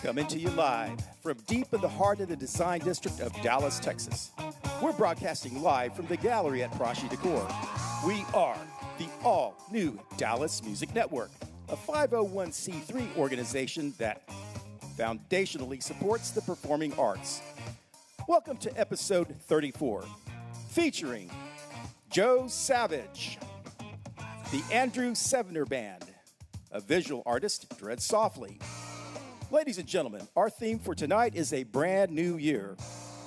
Coming to you live from deep in the heart of the design district of Dallas, Texas. We're broadcasting live from the gallery at Prashi Decor. We are the all-new Dallas Music Network, a 501c3 organization that foundationally supports the performing arts. Welcome to episode 34, featuring Joe Savage, the Andrew Sevener Band, a visual artist, Dread Softly. Ladies and gentlemen, our theme for tonight is a brand new year.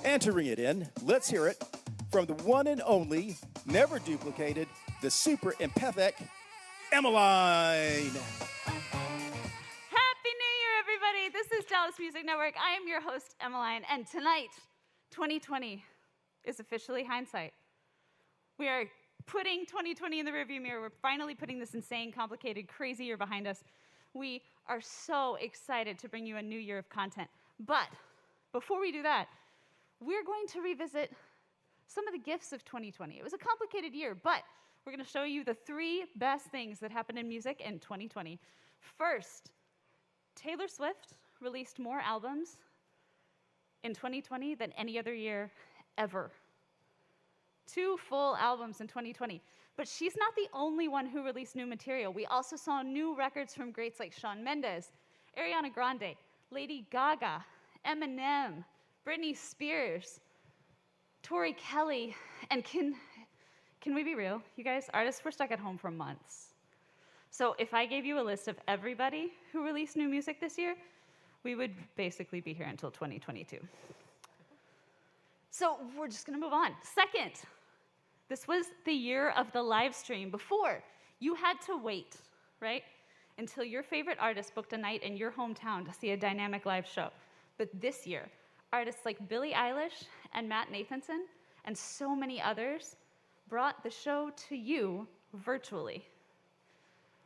Entering it in, let's hear it from the one and only, never duplicated, the super empathic Emmeline. Happy New Year, everybody. This is Dallas Music Network. I am your host, Emmeline, and tonight, 2020 is officially hindsight. We are putting 2020 in the rearview mirror. We're finally putting this insane, complicated, crazy year behind us. We are so excited to bring you a new year of content. But before we do that, we're going to revisit some of the gifts of 2020. It was a complicated year, but we're going to show you the three best things that happened in music in 2020. First, Taylor Swift released more albums in 2020 than any other year ever. 2 full albums in 2020. But she's not the only one who released new material. We also saw new records from greats like Shawn Mendes, Ariana Grande, Lady Gaga, Eminem, Britney Spears, Tori Kelly, and can we be real? You guys, artists were stuck at home for months. So if I gave you a list of everybody who released new music this year, we would basically be here until 2022. So we're just gonna move on. Second, this was the year of the live stream. Before, you had to wait, right, until your favorite artist booked a night in your hometown to see a dynamic live show. But this year, artists like Billie Eilish and Matt Nathanson and so many others brought the show to you virtually.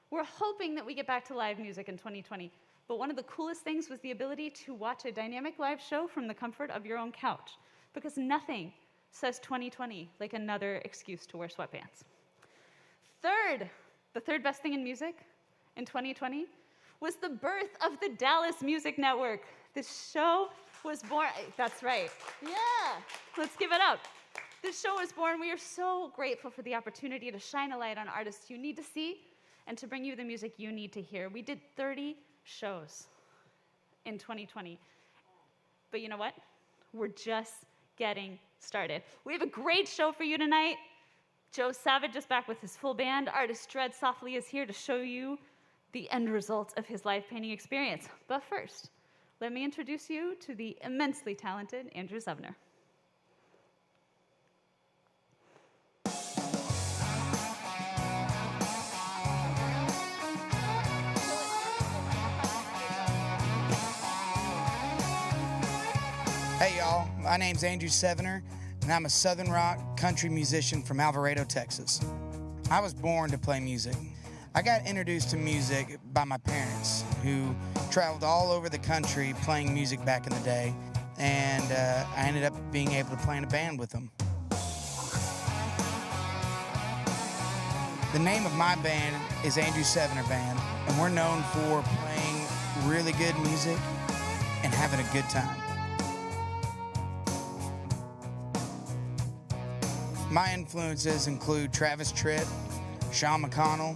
We're hoping that we get back to live music in 2020, but one of the coolest things was the ability to watch a dynamic live show from the comfort of your own couch, because nothing says 2020 like another excuse to wear sweatpants. Third, the third best thing in music in 2020 was the birth of the Dallas Music Network. This show was born, that's right, yeah, let's give it up. This show was born. We are so grateful for the opportunity to shine a light on artists you need to see and to bring you the music you need to hear. We did 30 shows in 2020. But you know what? We're just getting started. We have a great show for you tonight. Joe Savage is back with his full band. Artist Dread Softly is here to show you the end result of his live painting experience. But first, let me introduce you to the immensely talented Andrew Sevener. Hey y'all, my name's Andrew Sevener, and I'm a Southern rock country musician from Alvarado, Texas. I was born to play music. I got introduced to music by my parents, who traveled all over the country playing music back in the day, and I ended up being able to play in a band with them. The name of my band is Andrew Sevener Band, and we're known for playing really good music and having a good time. My influences include Travis Tritt, Sean McConnell,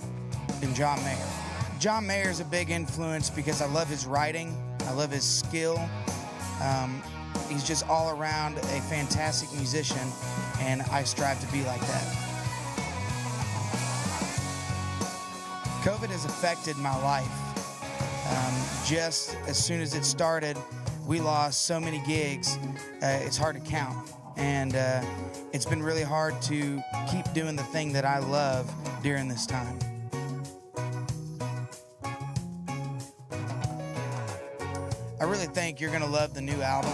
and John Mayer. John Mayer is a big influence because I love his writing, I love his skill. He's just all around a fantastic musician, and I strive to be like that. COVID has affected my life. Just as soon as it started, we lost so many gigs, it's hard to count. And it's been really hard to keep doing the thing that I love during this time. I really think you're gonna love the new album.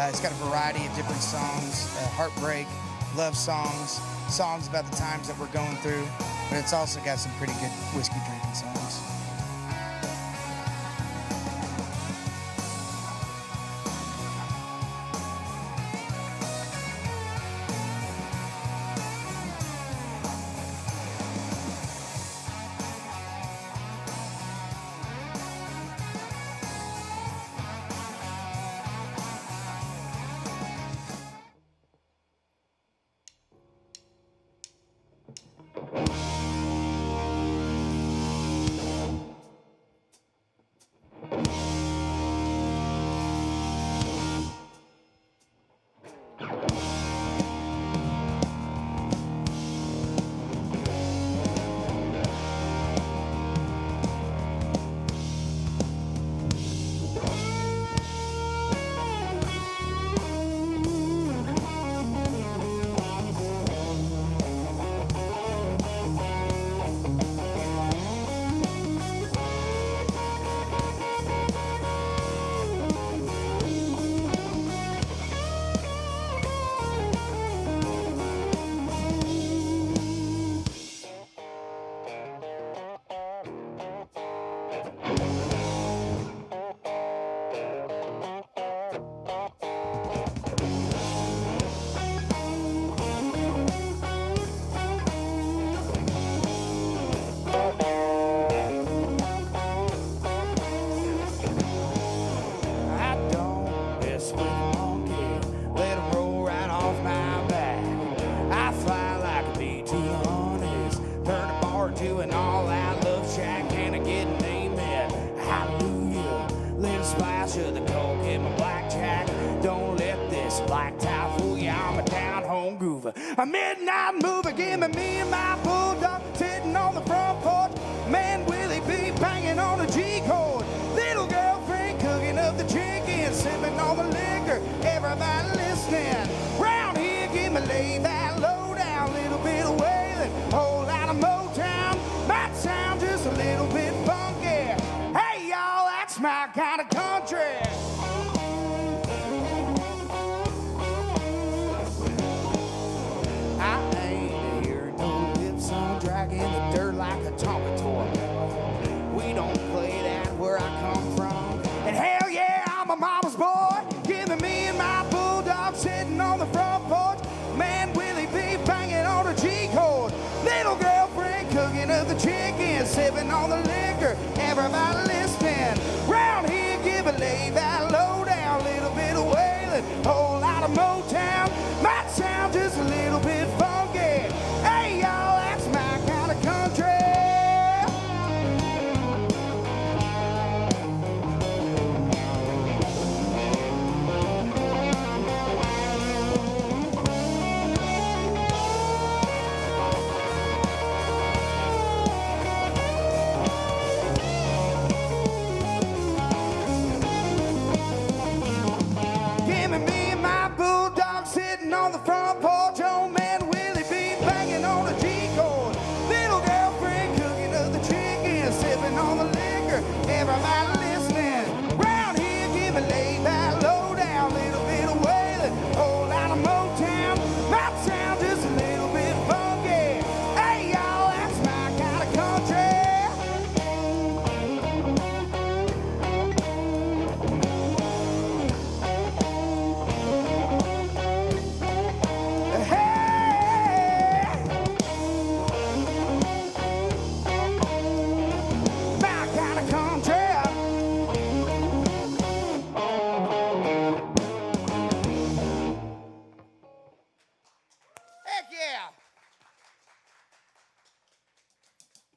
It's got a variety of different songs, heartbreak, love songs, songs about the times that we're going through, but it's also got some pretty good whiskey drinking songs. to the coke in my blackjack. Don't let this black tie fool you, I'm a down-home groover. A midnight mover, give me and my bulldog sitting on the front porch. Man, Willie be banging on the G-chord. Little girlfriend cooking up the chicken, sipping on the liquor, everybody listening. Round here, give me lay that low down, little bit of wailing, whole lot of Motown. Might sound just a little bit funky. Hey, y'all, that's my kind of country. I ain't hearing no lips on dragging the dirt like a Tonka toy. We don't play that where I come from. And hell yeah, I'm a mama's boy. Giving me and my bulldog sitting on the front porch. Man, Willie be banging on a G-chord. Little girlfriend cooking up the chicken, sipping on the liquor, everybody listening. Round here, give a lay that low down, little bit of wailing, whole lot of Motown. Might sound just a little bit funky. Hey, y'all, that's my kind of country. On the front porch, old man Willie be banging on the G-chord. Little girlfriend cooking up the chicken, sipping on the liquor, everybody listening. Round here, give me lay that low down, little bit of wailing, whole lot of Motown. Might sound just a little bit funky. Hey, y'all, that's my kind of country.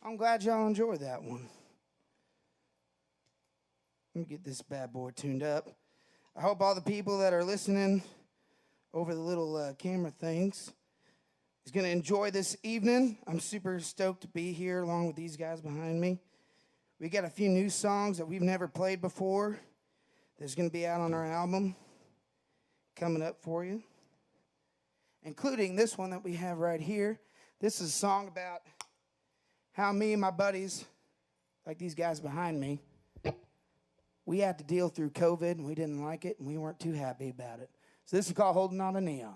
I'm glad y'all enjoyed that one. Let me get this bad boy tuned up. I hope all the people that are listening over the little camera things is going to enjoy this evening. I'm super stoked to be here along with these guys behind me. We got a few new songs that we've never played before that's going to be out on our album coming up for you, including this one that we have right here. This is a song about how me and my buddies, like these guys behind me, we had to deal through COVID, and we didn't like it, and we weren't too happy about it. So this is called Holding On to Neon.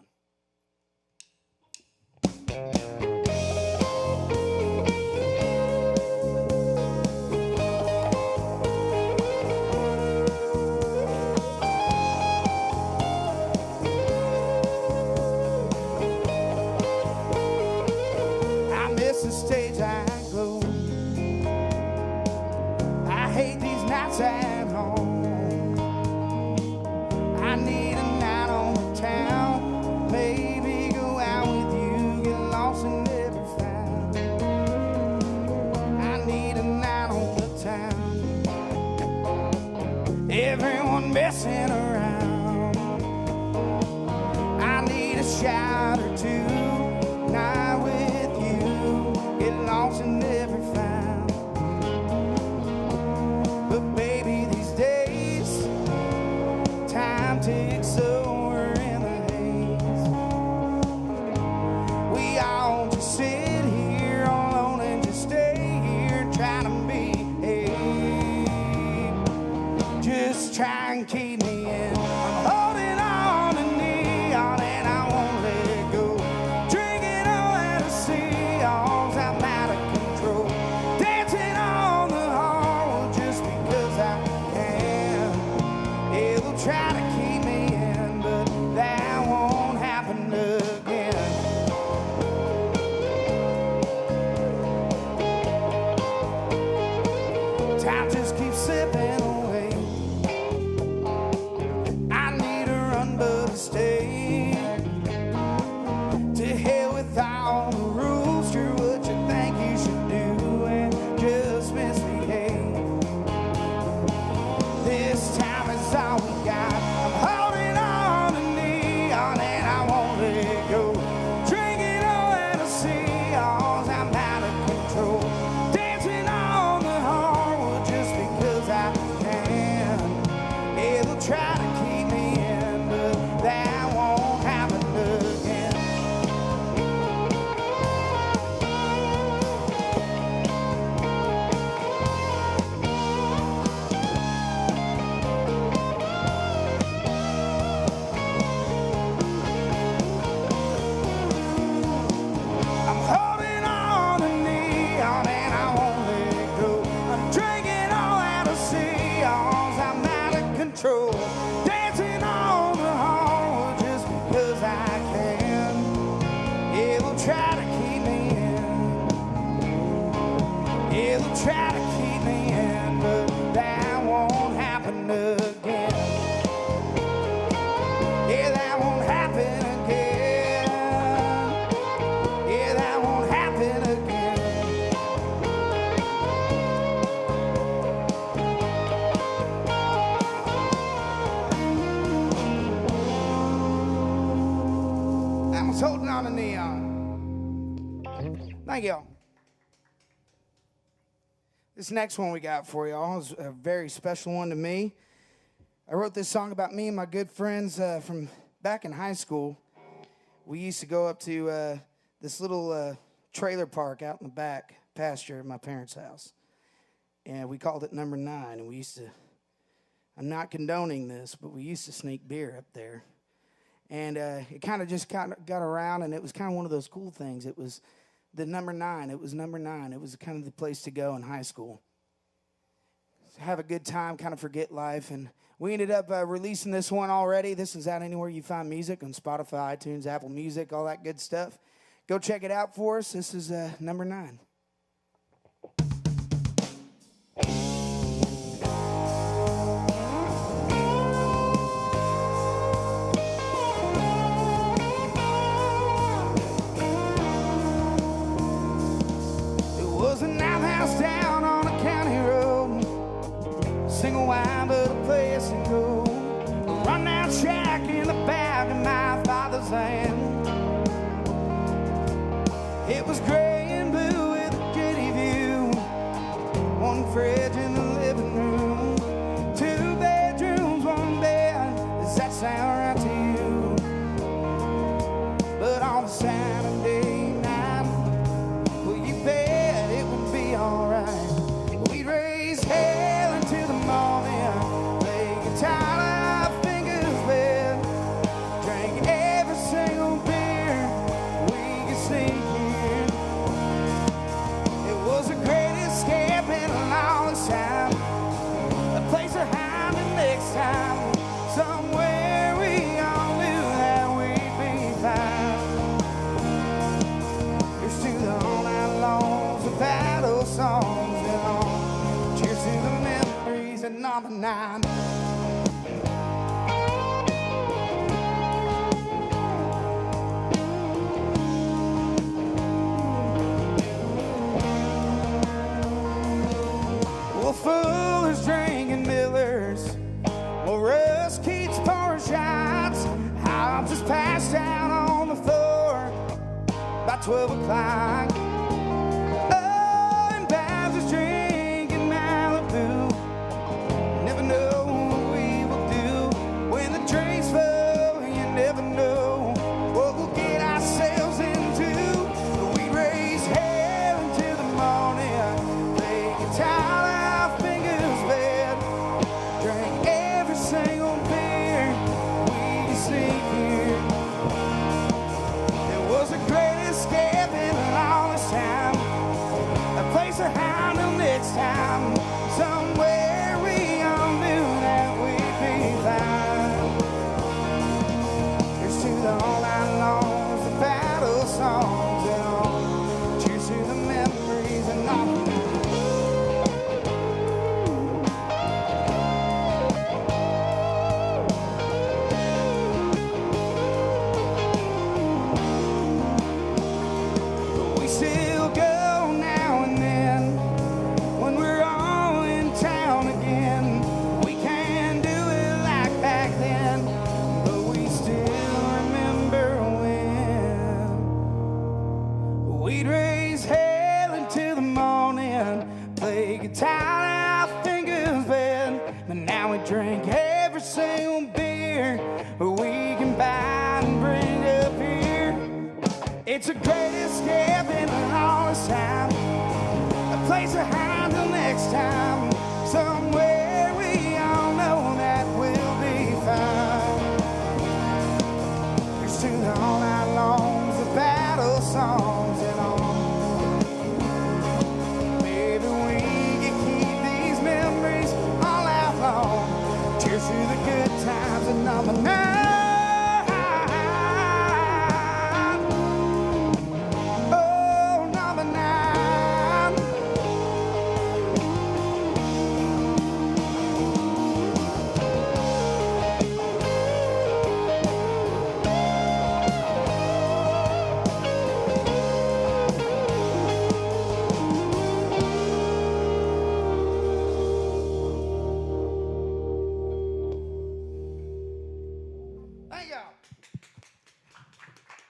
I miss the stage I go. I hate these nights at home. I need a night on the town. Maybe go out with you, get lost and never found. I need a night on the town. Everyone messing around. I need a shot or two. Night with you, get lost and never found. But baby, these days, time takes over in the haze. We all just sit here alone and just stay here trying to behave. Just try and keep me in. I'm holding on to neon and I won't let go. Drinking all that I see, all I'm out of control. Dancing on the hall just because I can. Yeah, they'll try to keep me in, but that won't happen again. Time just keeps slipping away. I need a run, but to stay. To hell with all the rules. You're what you think you should do and just misbehave. This time is all Thank y'all. This next one we got for y'all is a very special one to me. I wrote this song about me and my good friends from back in high school. We used to go up to this little trailer park out in the back pasture at my parents' house. And we called it Number 9. And we used to, I'm not condoning this, but we used to sneak beer up there. And it kind of got around, and it was kind of one of those cool things. It was the Number 9. It was Number 9. It was kind of the place to go in high school. Have a good time, kind of forget life. And we ended up releasing this one already. This is out anywhere you find music, on Spotify, iTunes, Apple Music, all that good stuff. Go check it out for us. This is Number 9. It was an outhouse down on a county road, single wide but a place to go. A run-down shack in the back of my father's land. It was gray and blue with a pretty view. One fridge in the living room. 2 bedrooms, 1 bed. Does that sound right to you? But on a Saturday night, well, you bet it would be alright. We'd raise hell into the morning, play guitar our fingers wet, drank every single beer we could sneak in. It was the greatest escape in a long time, a place to hide the next time, somewhere we all knew that we'd be fine. Here's to the all night longs, the battle songs, and all. Cheers to the memories at Number 9. Well, Fuller's drinking Millers, well, Russ keeps pouring shots. Hobbs is passed out on the floor by 12 o'clock. Oh, and Babs is drinking Malibu. Never know what we will do when the drinks flow. You never know what we'll get ourselves into. We raise hell into the morning, play guitar our fingers wet, drank every single beer we could sneak in. It was the greatest escape in a longest time, a place to hide till next time, somewhere we all knew that we'd be fine. Here's to the all night longs, the battle songs, and all. Cheers to the memories and all. We still go now and then when we're all in town again. We can't do it like back then, but we still remember when we'd raise hell into the morning, play guitar and our fingers wet. But now we drink every single beer we can buy and bring up here. It's a great escape in a longest time, a place to hide till next time, somewhere we all know that we'll be fine. Here's to the all night longs, the battle songs, and all. Maybe we can keep these memories all out long. Cheers to the good times at Number 9. Oh, Number 9. Thank y'all.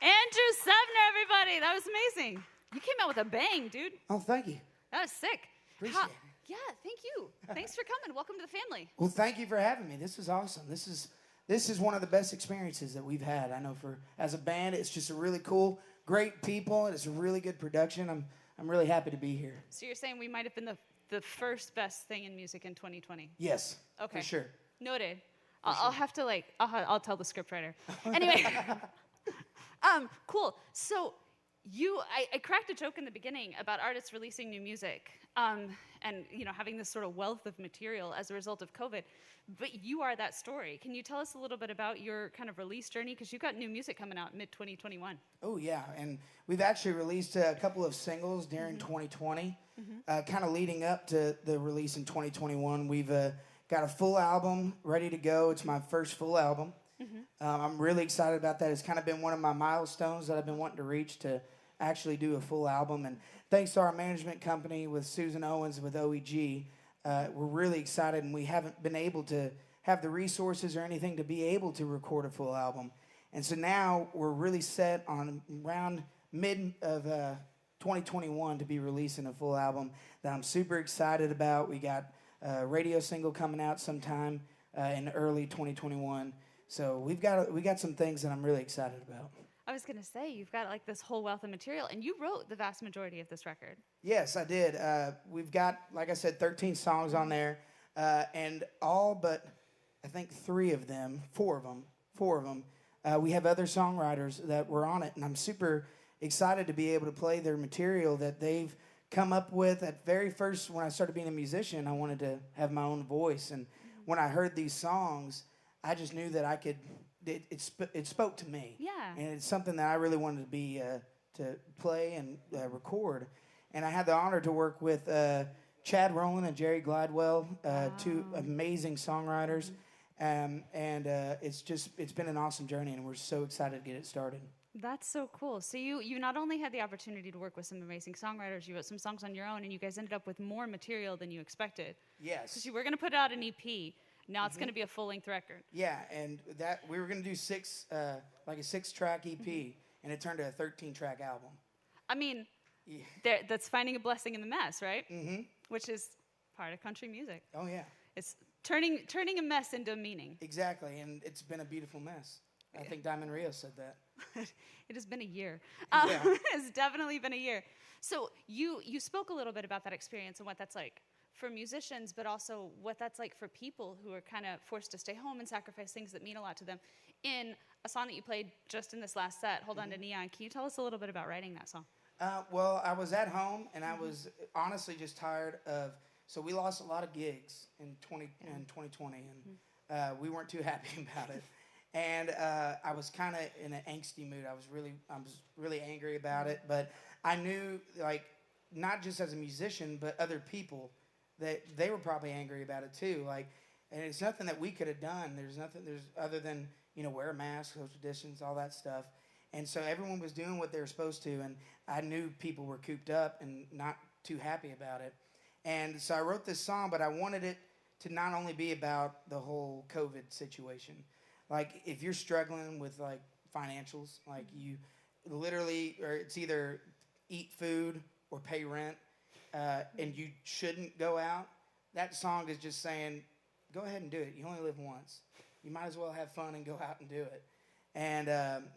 Andrew Sevner, everybody. That was amazing. You came out with a bang, dude. Oh, thank you. That was sick. Appreciate it. Yeah, thank you. Thanks for coming. Welcome to the family. Well, thank you for having me. This is awesome. This is one of the best experiences that we've had. I know as a band, it's just a really cool, great people, and it's a really good production. I'm really happy to be here. So you're saying we might have been the first best thing in music in 2020? Yes. Okay. For sure. Noted. I'll have to I'll tell the scriptwriter. Anyway, cool. So I cracked a joke in the beginning about artists releasing new music, and having this sort of wealth of material as a result of COVID. But you are that story. Can you tell us a little bit about your kind of release journey? Because you've got new music coming out mid-2021. Oh yeah, and we've actually released a couple of singles during 2020, kind of leading up to the release in 2021. We've got a full album ready to go. It's my first full album. I'm really excited about that. It's kind of been one of my milestones that I've been wanting to reach, to actually do a full album. And thanks to our management company with Susan Owens with OEG, we're really excited, and we haven't been able to have the resources or anything to be able to record a full album. And so now we're really set on around mid of 2021 to be releasing a full album that I'm super excited about. We got a radio single coming out sometime in early 2021. So we got some things that I'm really excited about. I was going to say, you've got like this whole wealth of material, and you wrote the vast majority of this record. Yes, I did. We've got, like I said, 13 songs on there, and all but, I think, four of them, we have other songwriters that were on it, and I'm super excited to be able to play their material that they've come up with. At very first, when I started being a musician, I wanted to have my own voice, and when I heard these songs, I just knew that I could. It spoke to me. Yeah. And it's something that I really wanted to be to play and record. And I had the honor to work with Chad Rowland and Jerry Gladwell, two amazing songwriters. It's been an awesome journey, and we're so excited to get it started. That's so cool. So you not only had the opportunity to work with some amazing songwriters, you wrote some songs on your own, and you guys ended up with more material than you expected. Yes. Because you were going to put out an EP. Now it's going to be a full-length record. Yeah, and that we were going to do a 6-track EP, and it turned to a 13-track album. I mean, that's finding a blessing in the mess, right? Which is part of country music. Oh yeah, it's turning a mess into a meaning. Exactly, and it's been a beautiful mess. I think Diamond Rio said that. It has been a year. Yeah. It's definitely been a year. So you spoke a little bit about that experience and what that's like for musicians, but also what that's like for people who are kind of forced to stay home and sacrifice things that mean a lot to them. In a song that you played just in this last set, Hold On to Neon, can you tell us a little bit about writing that song? Well, I was at home, and I was honestly just tired of, so we lost a lot of gigs in 2020, and we weren't too happy about it. And I was kind of in an angsty mood. I was really angry about it, but I knew, like, not just as a musician, but other people, that they were probably angry about it too. Like, and it's nothing that we could have done. There's other than, wear a mask, social distance, all that stuff. And so everyone was doing what they were supposed to, and I knew people were cooped up and not too happy about it. And so I wrote this song, but I wanted it to not only be about the whole COVID situation. Like, if you're struggling with, like, financials, like, you literally, or it's either eat food or pay rent, and you shouldn't go out, that song is just saying, go ahead and do it. You only live once. You might as well have fun and go out and do it. And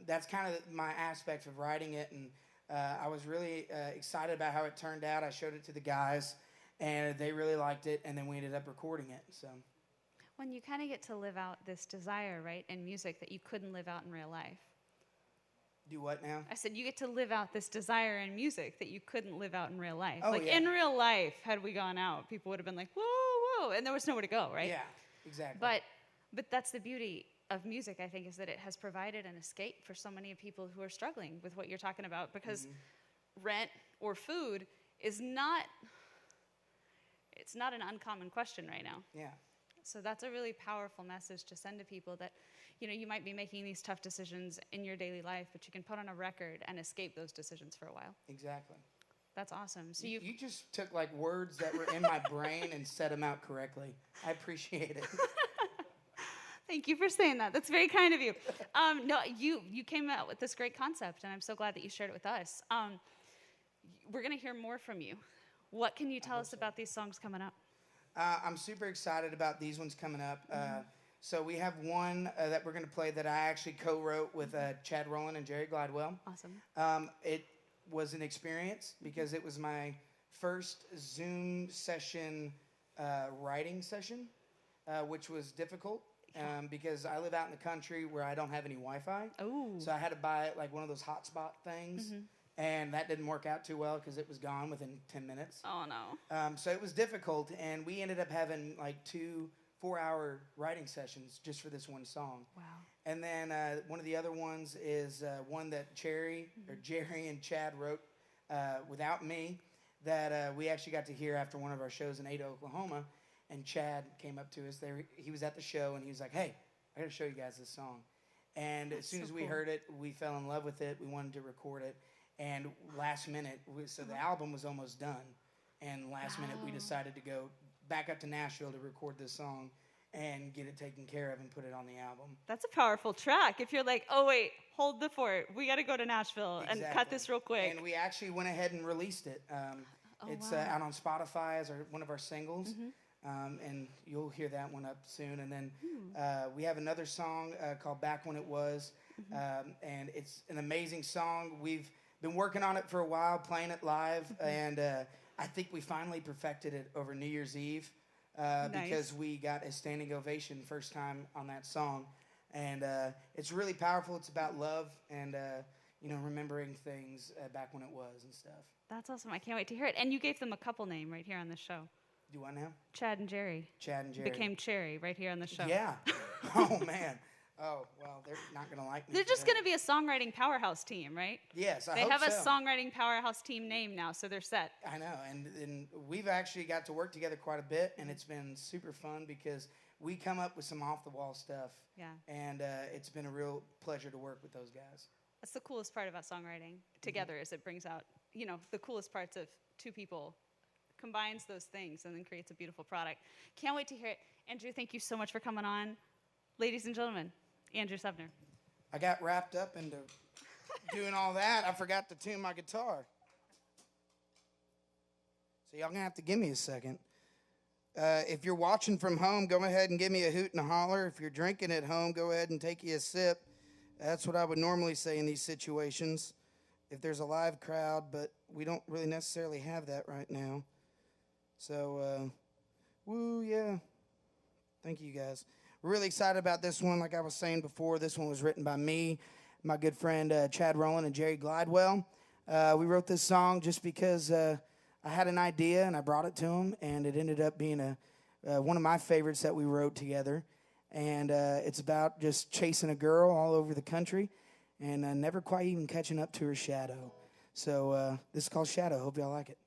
that's kind of my aspect of writing it, and I was really excited about how it turned out. I showed it to the guys, and they really liked it, and then we ended up recording it. So, when you kind of get to live out this desire, right, in music that you couldn't live out in real life. Do what now? I said you get to live out this desire in music that you couldn't live out in real life. Oh, like, yeah. In real life, had we gone out, people would have been like, whoa, whoa, and there was nowhere to go, right? Yeah, exactly. But that's the beauty of music, I think, is that it has provided an escape for so many people who are struggling with what you're talking about, because rent or food is not, it's not an uncommon question right now. Yeah. So that's a really powerful message to send to people, that, you might be making these tough decisions in your daily life, but you can put on a record and escape those decisions for a while. Exactly. That's awesome. So you just took, like, words that were in my brain and said them out correctly. I appreciate it. Thank you for saying that. That's very kind of you. No, you came out with this great concept, and I'm so glad that you shared it with us. we're going to hear more from you. What can you tell us about these songs coming up? I'm super excited about these ones coming up. So we have one that we're going to play that I actually co-wrote with Chad Rowland and Jerry Glidewell. Awesome. It was an experience because it was my first Zoom session writing session, which was difficult because I live out in the country where I don't have any Wi-Fi. Oh. So I had to buy like one of those hotspot things. And that didn't work out too well because it was gone within 10 minutes. Oh, no. So it was difficult, and we ended up having like 2 4-hour writing sessions just for this one song. Wow. And then one of the other ones is one that Jerry and Chad wrote without me that we actually got to hear after one of our shows in Ada, Oklahoma. And Chad came up to us there. He was at the show, and he was like, hey, I got to show you guys this song. And as soon as we heard it, we fell in love with it. We wanted to record it. And last minute, so the album was almost done. And last minute, we decided to go back up to Nashville to record this song and get it taken care of and put it on the album. That's a powerful track. If you're like, oh, wait, hold the fort. We got to go to Nashville and cut this real quick. And we actually went ahead and released it. It's out on Spotify as one of our singles. And you'll hear that one up soon. And then we have another song called Back When It Was. And it's an amazing song. We've been working on it for a while, playing it live. And I think we finally perfected it over New Year's Eve. Because we got a standing ovation first time on that song. And it's really powerful. It's about love and, remembering things back when it was and stuff. That's awesome. I can't wait to hear it. And you gave them a couple name right here on the show. Do I now? Chad and Jerry. Chad and Jerry. Became Cherry right here on the show. Yeah. Oh, man. Oh, well, they're not going to like me. They're just going to be a songwriting powerhouse team, right? Yes, I hope so. They have a songwriting powerhouse team name now, so they're set. I know, and we've actually got to work together quite a bit, and it's been super fun because we come up with some off-the-wall stuff. Yeah. And it's been a real pleasure to work with those guys. That's the coolest part about songwriting together is it brings out, the coolest parts of two people, combines those things, and then creates a beautiful product. Can't wait to hear it. Andrew, thank you so much for coming on. Ladies and gentlemen, Andrew Sevner. I got wrapped up into doing all that. I forgot to tune my guitar. So y'all going to have to give me a second. If you're watching from home, go ahead and give me a hoot and a holler. If you're drinking at home, go ahead and take you a sip. That's what I would normally say in these situations if there's a live crowd, but we don't really necessarily have that right now. So, woo, yeah. Thank you, guys. We're really excited about this one. Like I was saying before, this one was written by me, my good friend Chad Rowland and Jerry Glidewell. We wrote this song just because I had an idea and I brought it to him, and it ended up being one of my favorites that we wrote together. And it's about just chasing a girl all over the country and never quite even catching up to her shadow. So this is called Shadow. Hope y'all like it.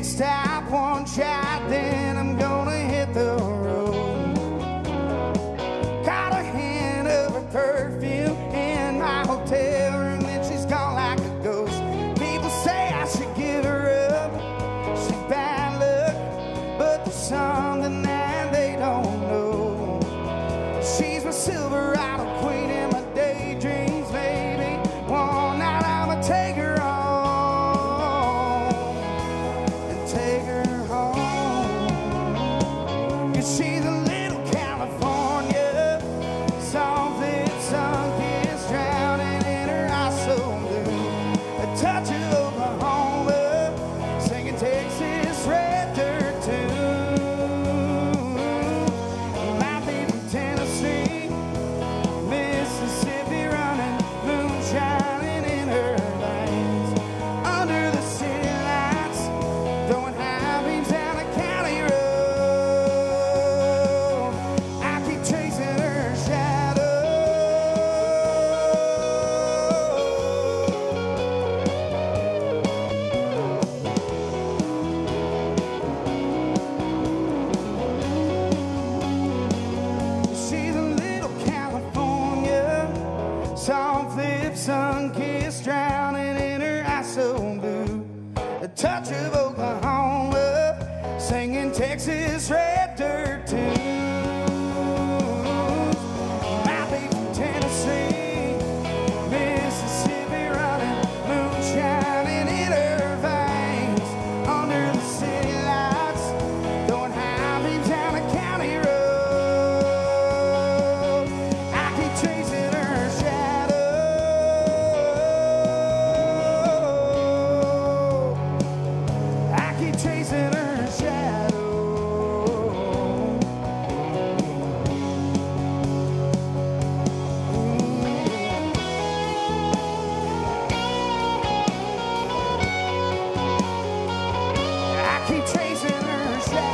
Stop one shot, then I'm gonna hit the road. Caught a hint of her perfume touch of Oklahoma, singing Texas red dirt tunes. Might be from Tennessee, Mississippi, running moonshine in her veins, under the city lights, throwing high beams down a county road. I keep chasing her shadow. I keep chasing her shadow. I keep chasing her shadow.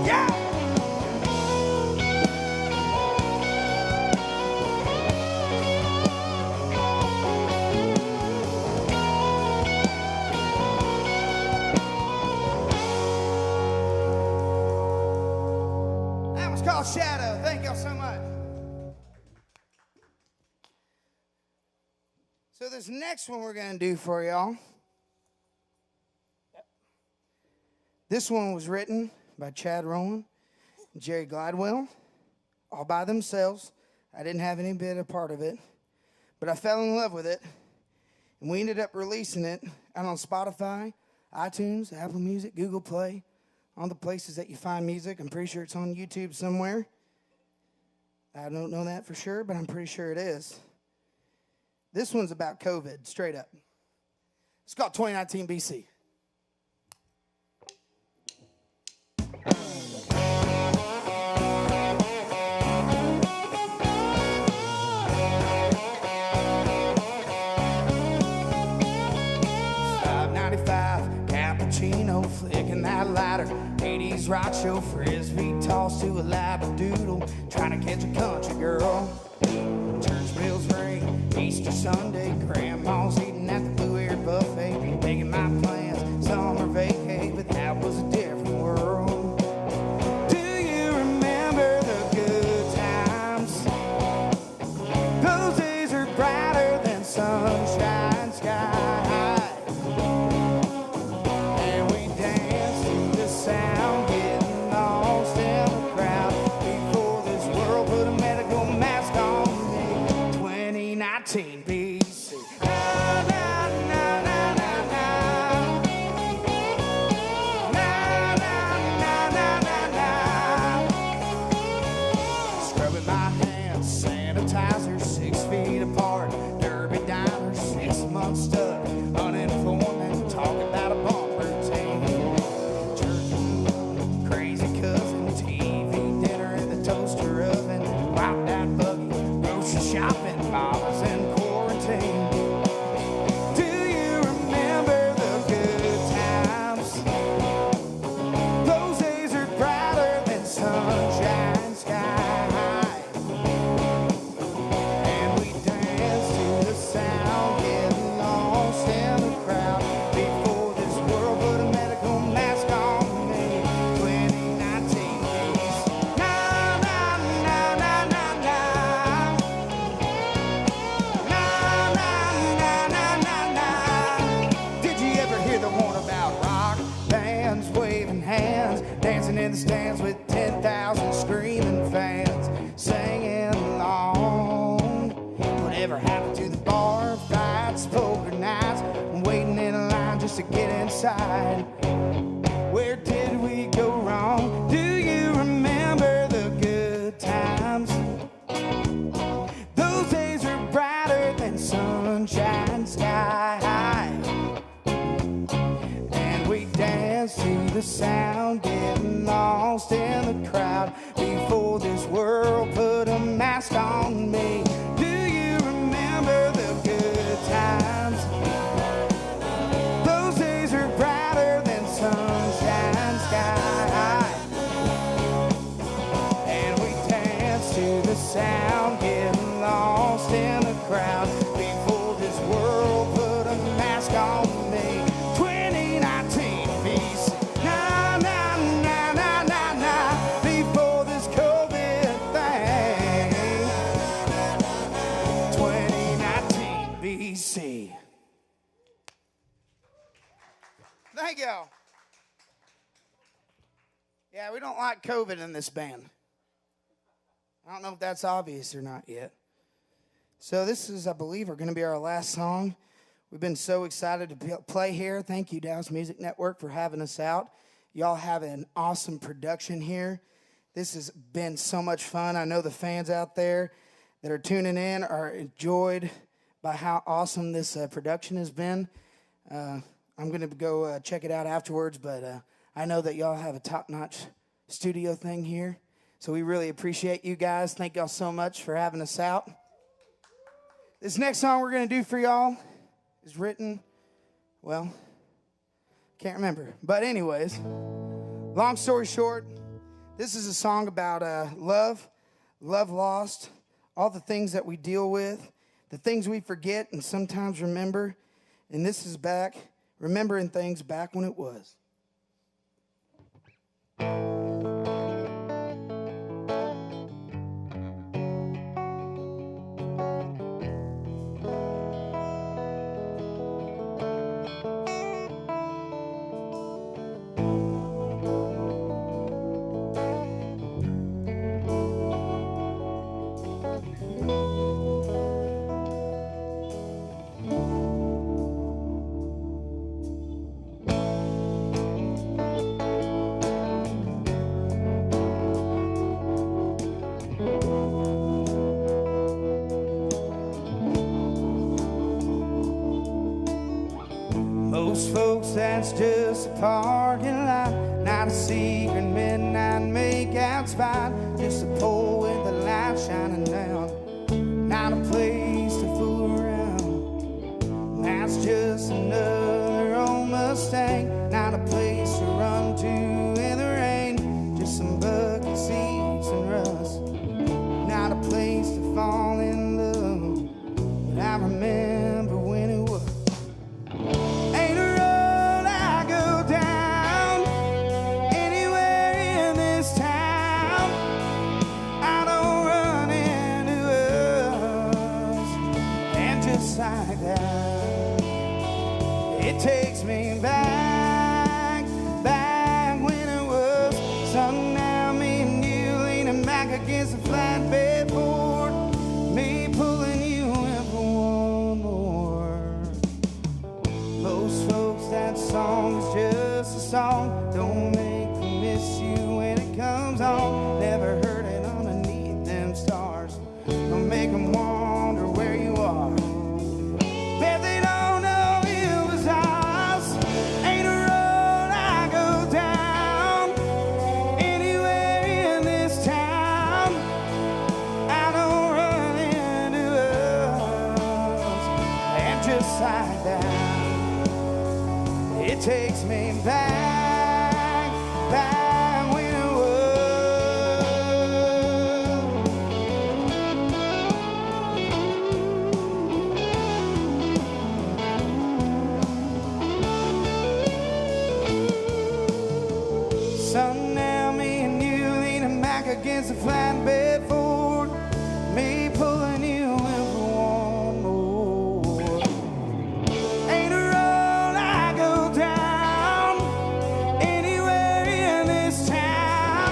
Yeah. That was called Shadow. Thank y'all so much. So this next one we're going to do for y'all. This one was written by Chad Rowland and Jerry Gladwell, all by themselves. I didn't have any bit of part of it, but I fell in love with it, and we ended up releasing it out on Spotify, iTunes, Apple Music, Google Play, all the places that you find music. I'm pretty sure it's on YouTube somewhere. I don't know that for sure, but I'm pretty sure it is. This one's about COVID, straight up. It's called 2019 BC. Cappuccino, flicking that lighter. 80s rock show, frisbee toss to a labradoodle, trying to catch a country girl. Church bells ring, Easter Sunday, grandma's eating at the Blue Air Buffet, making my plans, summer vacay, but that was a different world. Do you remember the good times? Those days are brighter than sunshine skies. Sound getting lost in the crowd before this world put a medical mask on me. 2019 BC. Na, na, na, na, na, na. Na, na, na, na, na, na. Scrubbing my hands, sanitizer 6 feet apart, derby diner, 6 months stuck, unemployment, talking about a bump routine. Shopping, mamas in quarantine. Do you remember the good times? Those days are brighter than sunshine sky. And we danced to the sound, getting lost in the crowd before this world put a medical mask on me. 2019 BC. Na na na na na na. Waving hands, dancing in the stands with 10,000 screaming fans, singing along. Whatever happened to the bar fights, poker nights, waiting in a line just to get inside? Where did we go wrong? Do you remember the good times? Those days are brighter than sunshine sky. To the sound, getting lost in the crowd before this world put a mask on me. Do you remember the good times? Those days are brighter than sunshine sky. And we danced to the sound, getting lost in the crowd before this world put a mask on me. 2019 BC. Na na na na na na. Before this COVID thing. ABC. Thank y'all. Yeah, we don't like COVID in this band. I don't know if that's obvious or not yet. So this is, I believe, going to be our last song. We've been so excited to play here. Thank you, Dallas Music Network, for having us out. Y'all have an awesome production here. This has been so much fun. I know the fans out there that are tuning in are enjoyed by how awesome this production has been. I'm going to go check it out afterwards, but I know that y'all have a top-notch studio thing here. So we really appreciate you guys. Thank y'all so much for having us out. This next song we're going to do for y'all is written, well, can't remember. But anyways, long story short, this is a song about love lost, all the things that we deal with, the things we forget and sometimes remember. And this is back, remembering things back when it was. Most folks, that's just a parking lot, not a secret midnight makeout spot, just a pole with the light shining down, not a place to fool around. That's just another old Mustang, not a place to run to in the rain, just some bucket seats and rust, not a place to fall in love. But I remember when it was. Like that, it takes me back when it was sun. Now me and you leaning back against a flatbed Ford, me pulling you in for one more. Most folks, that song is just a song, don't make me miss you when it comes on. Never heard it underneath them stars, don't make them wonder where you are. Bet they don't know it was ours. Ain't a road I go down anywhere in this town I don't run into us. And just like that, it takes me back when it was. Sun, now me and you leaning back against a flatbed Ford, me pulling you in for one more. Ain't a road I go down anywhere in this town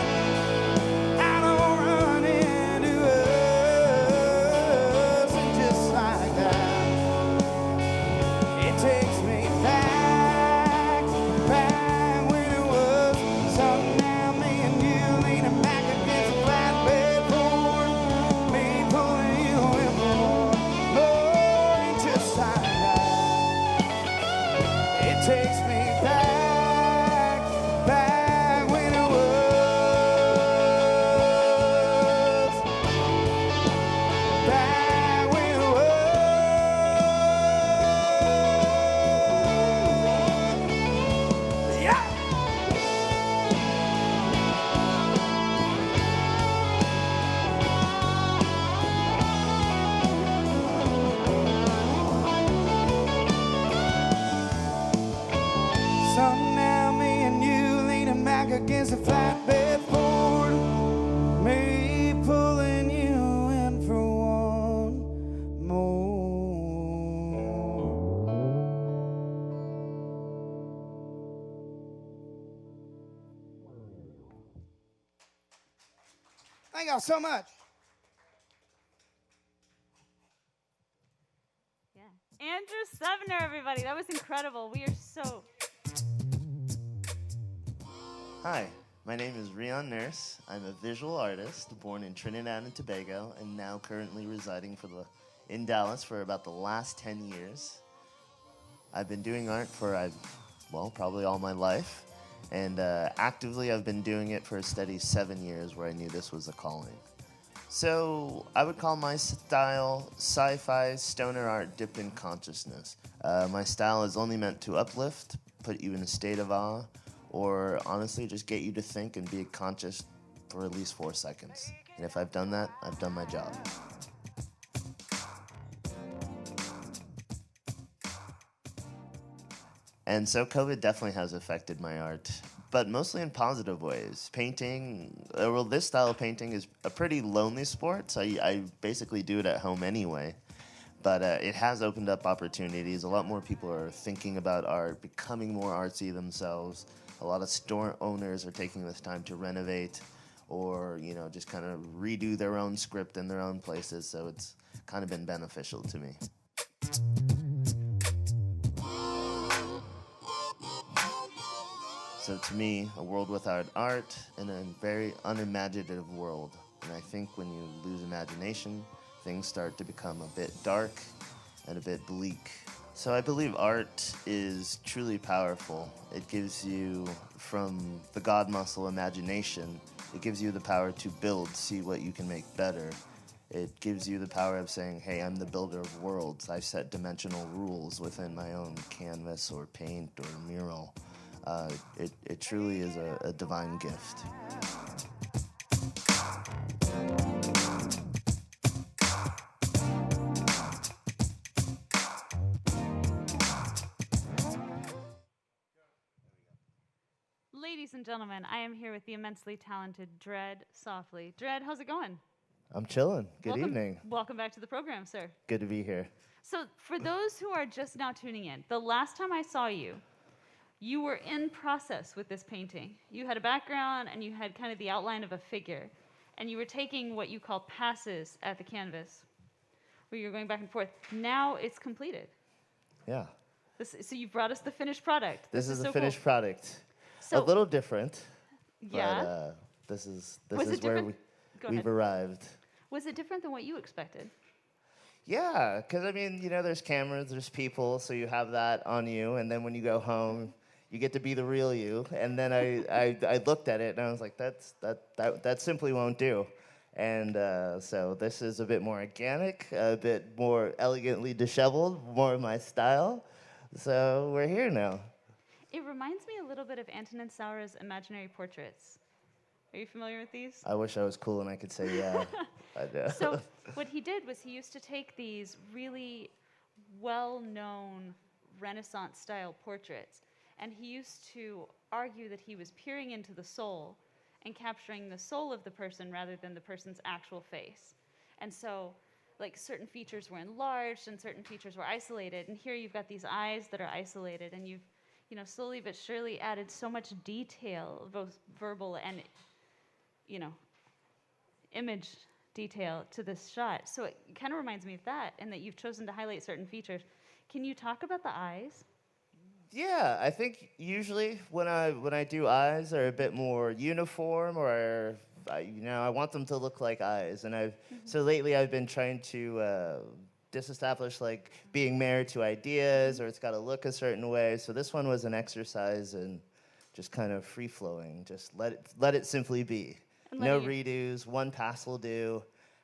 I don't run into us. And just like that, it takes me back when it was. Sun, now me and you leaning back against a flatbed Ford, me pulling you in for one more. And just like that, it takes me back when it was. Back when it was. Yeah. Sun, now me and you leaning back against a flatbed Ford, me pulling you in for one more. Thank y'all so much. Yeah. Andrew Sevener, everybody. That was incredible. We are so... Hi, my name is Rion Nurse. I'm a visual artist born in Trinidad and Tobago and now currently residing in Dallas for about the last 10 years. I've been doing art for, probably all my life. And actively, I've been doing it for a steady 7 years where I knew this was a calling. So I would call my style sci-fi stoner art dipped in consciousness. My style is only meant to uplift, put you in a state of awe, or honestly just get you to think and be conscious for at least 4 seconds. And if I've done that, I've done my job. And so COVID definitely has affected my art, but mostly in positive ways. Painting, this style of painting is a pretty lonely sport, so I basically do it at home anyway. But it has opened up opportunities. A lot more people are thinking about art, becoming more artsy themselves. A lot of store owners are taking this time to renovate or, just kind of redo their own script in their own places, so it's kind of been beneficial to me. So to me, a world without art in a very unimaginative world. And I think when you lose imagination, things start to become a bit dark and a bit bleak. So I believe art is truly powerful. It gives you, from the God muscle imagination, it gives you the power to build, see what you can make better. It gives you the power of saying, hey, I'm the builder of worlds. I set dimensional rules within my own canvas or paint or mural. It truly is a divine gift. Ladies and gentlemen, I am here with the immensely talented Dread Softly. Dread, how's it going? I'm chilling. Good evening. Welcome back to the program, sir. Good to be here. So for those who are just now tuning in, the last time I saw you, you were in process with this painting. You had a background and you had kind of the outline of a figure. And you were taking what you call passes at the canvas, where you're going back and forth. Now it's completed. Yeah. So you brought us the finished product. This is the so finished cool. product. So, a little different. Yeah. But this is where we've arrived. Was it different than what you expected? Yeah, because there's cameras, there's people, so you have that on you, and then when you go home, you get to be the real you. And then I looked at it and I was like, that simply won't do. And so this is a bit more organic, a bit more elegantly disheveled, more of my style. So we're here now. It reminds me a little bit of Antonin Saura's Imaginary Portraits. Are you familiar with these? I wish I was cool and I could say yeah. I do. So what he did was he used to take these really well-known Renaissance-style portraits, and he used to argue that he was peering into the soul and capturing the soul of the person rather than the person's actual face. And so, like, certain features were enlarged and certain features were isolated, and here you've got these eyes that are isolated, and you've, slowly but surely added so much detail, both verbal and, image detail to this shot. So it kind of reminds me of that, and that you've chosen to highlight certain features. Can you talk about the eyes? Yeah, I think usually when I do eyes, they're a bit more uniform, or I want them to look like eyes. And so lately I've been trying to disestablish like being married to ideas, or it's got to look a certain way. So this one was an exercise in just kind of free flowing. Just let it simply be. No redos. One pass will do,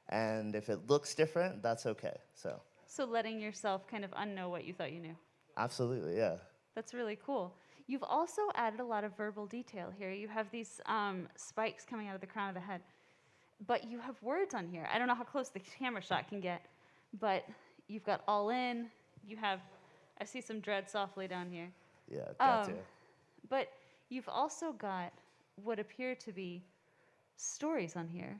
and if it looks different, that's okay. So letting yourself kind of unknow what you thought you knew. Absolutely, yeah. That's really cool. You've also added a lot of verbal detail here. You have these spikes coming out of the crown of the head, but you have words on here. I don't know how close the camera shot can get, but you've got all in. I see some Dread Softly down here. Yeah, got to. But you've also got what appear to be stories on here.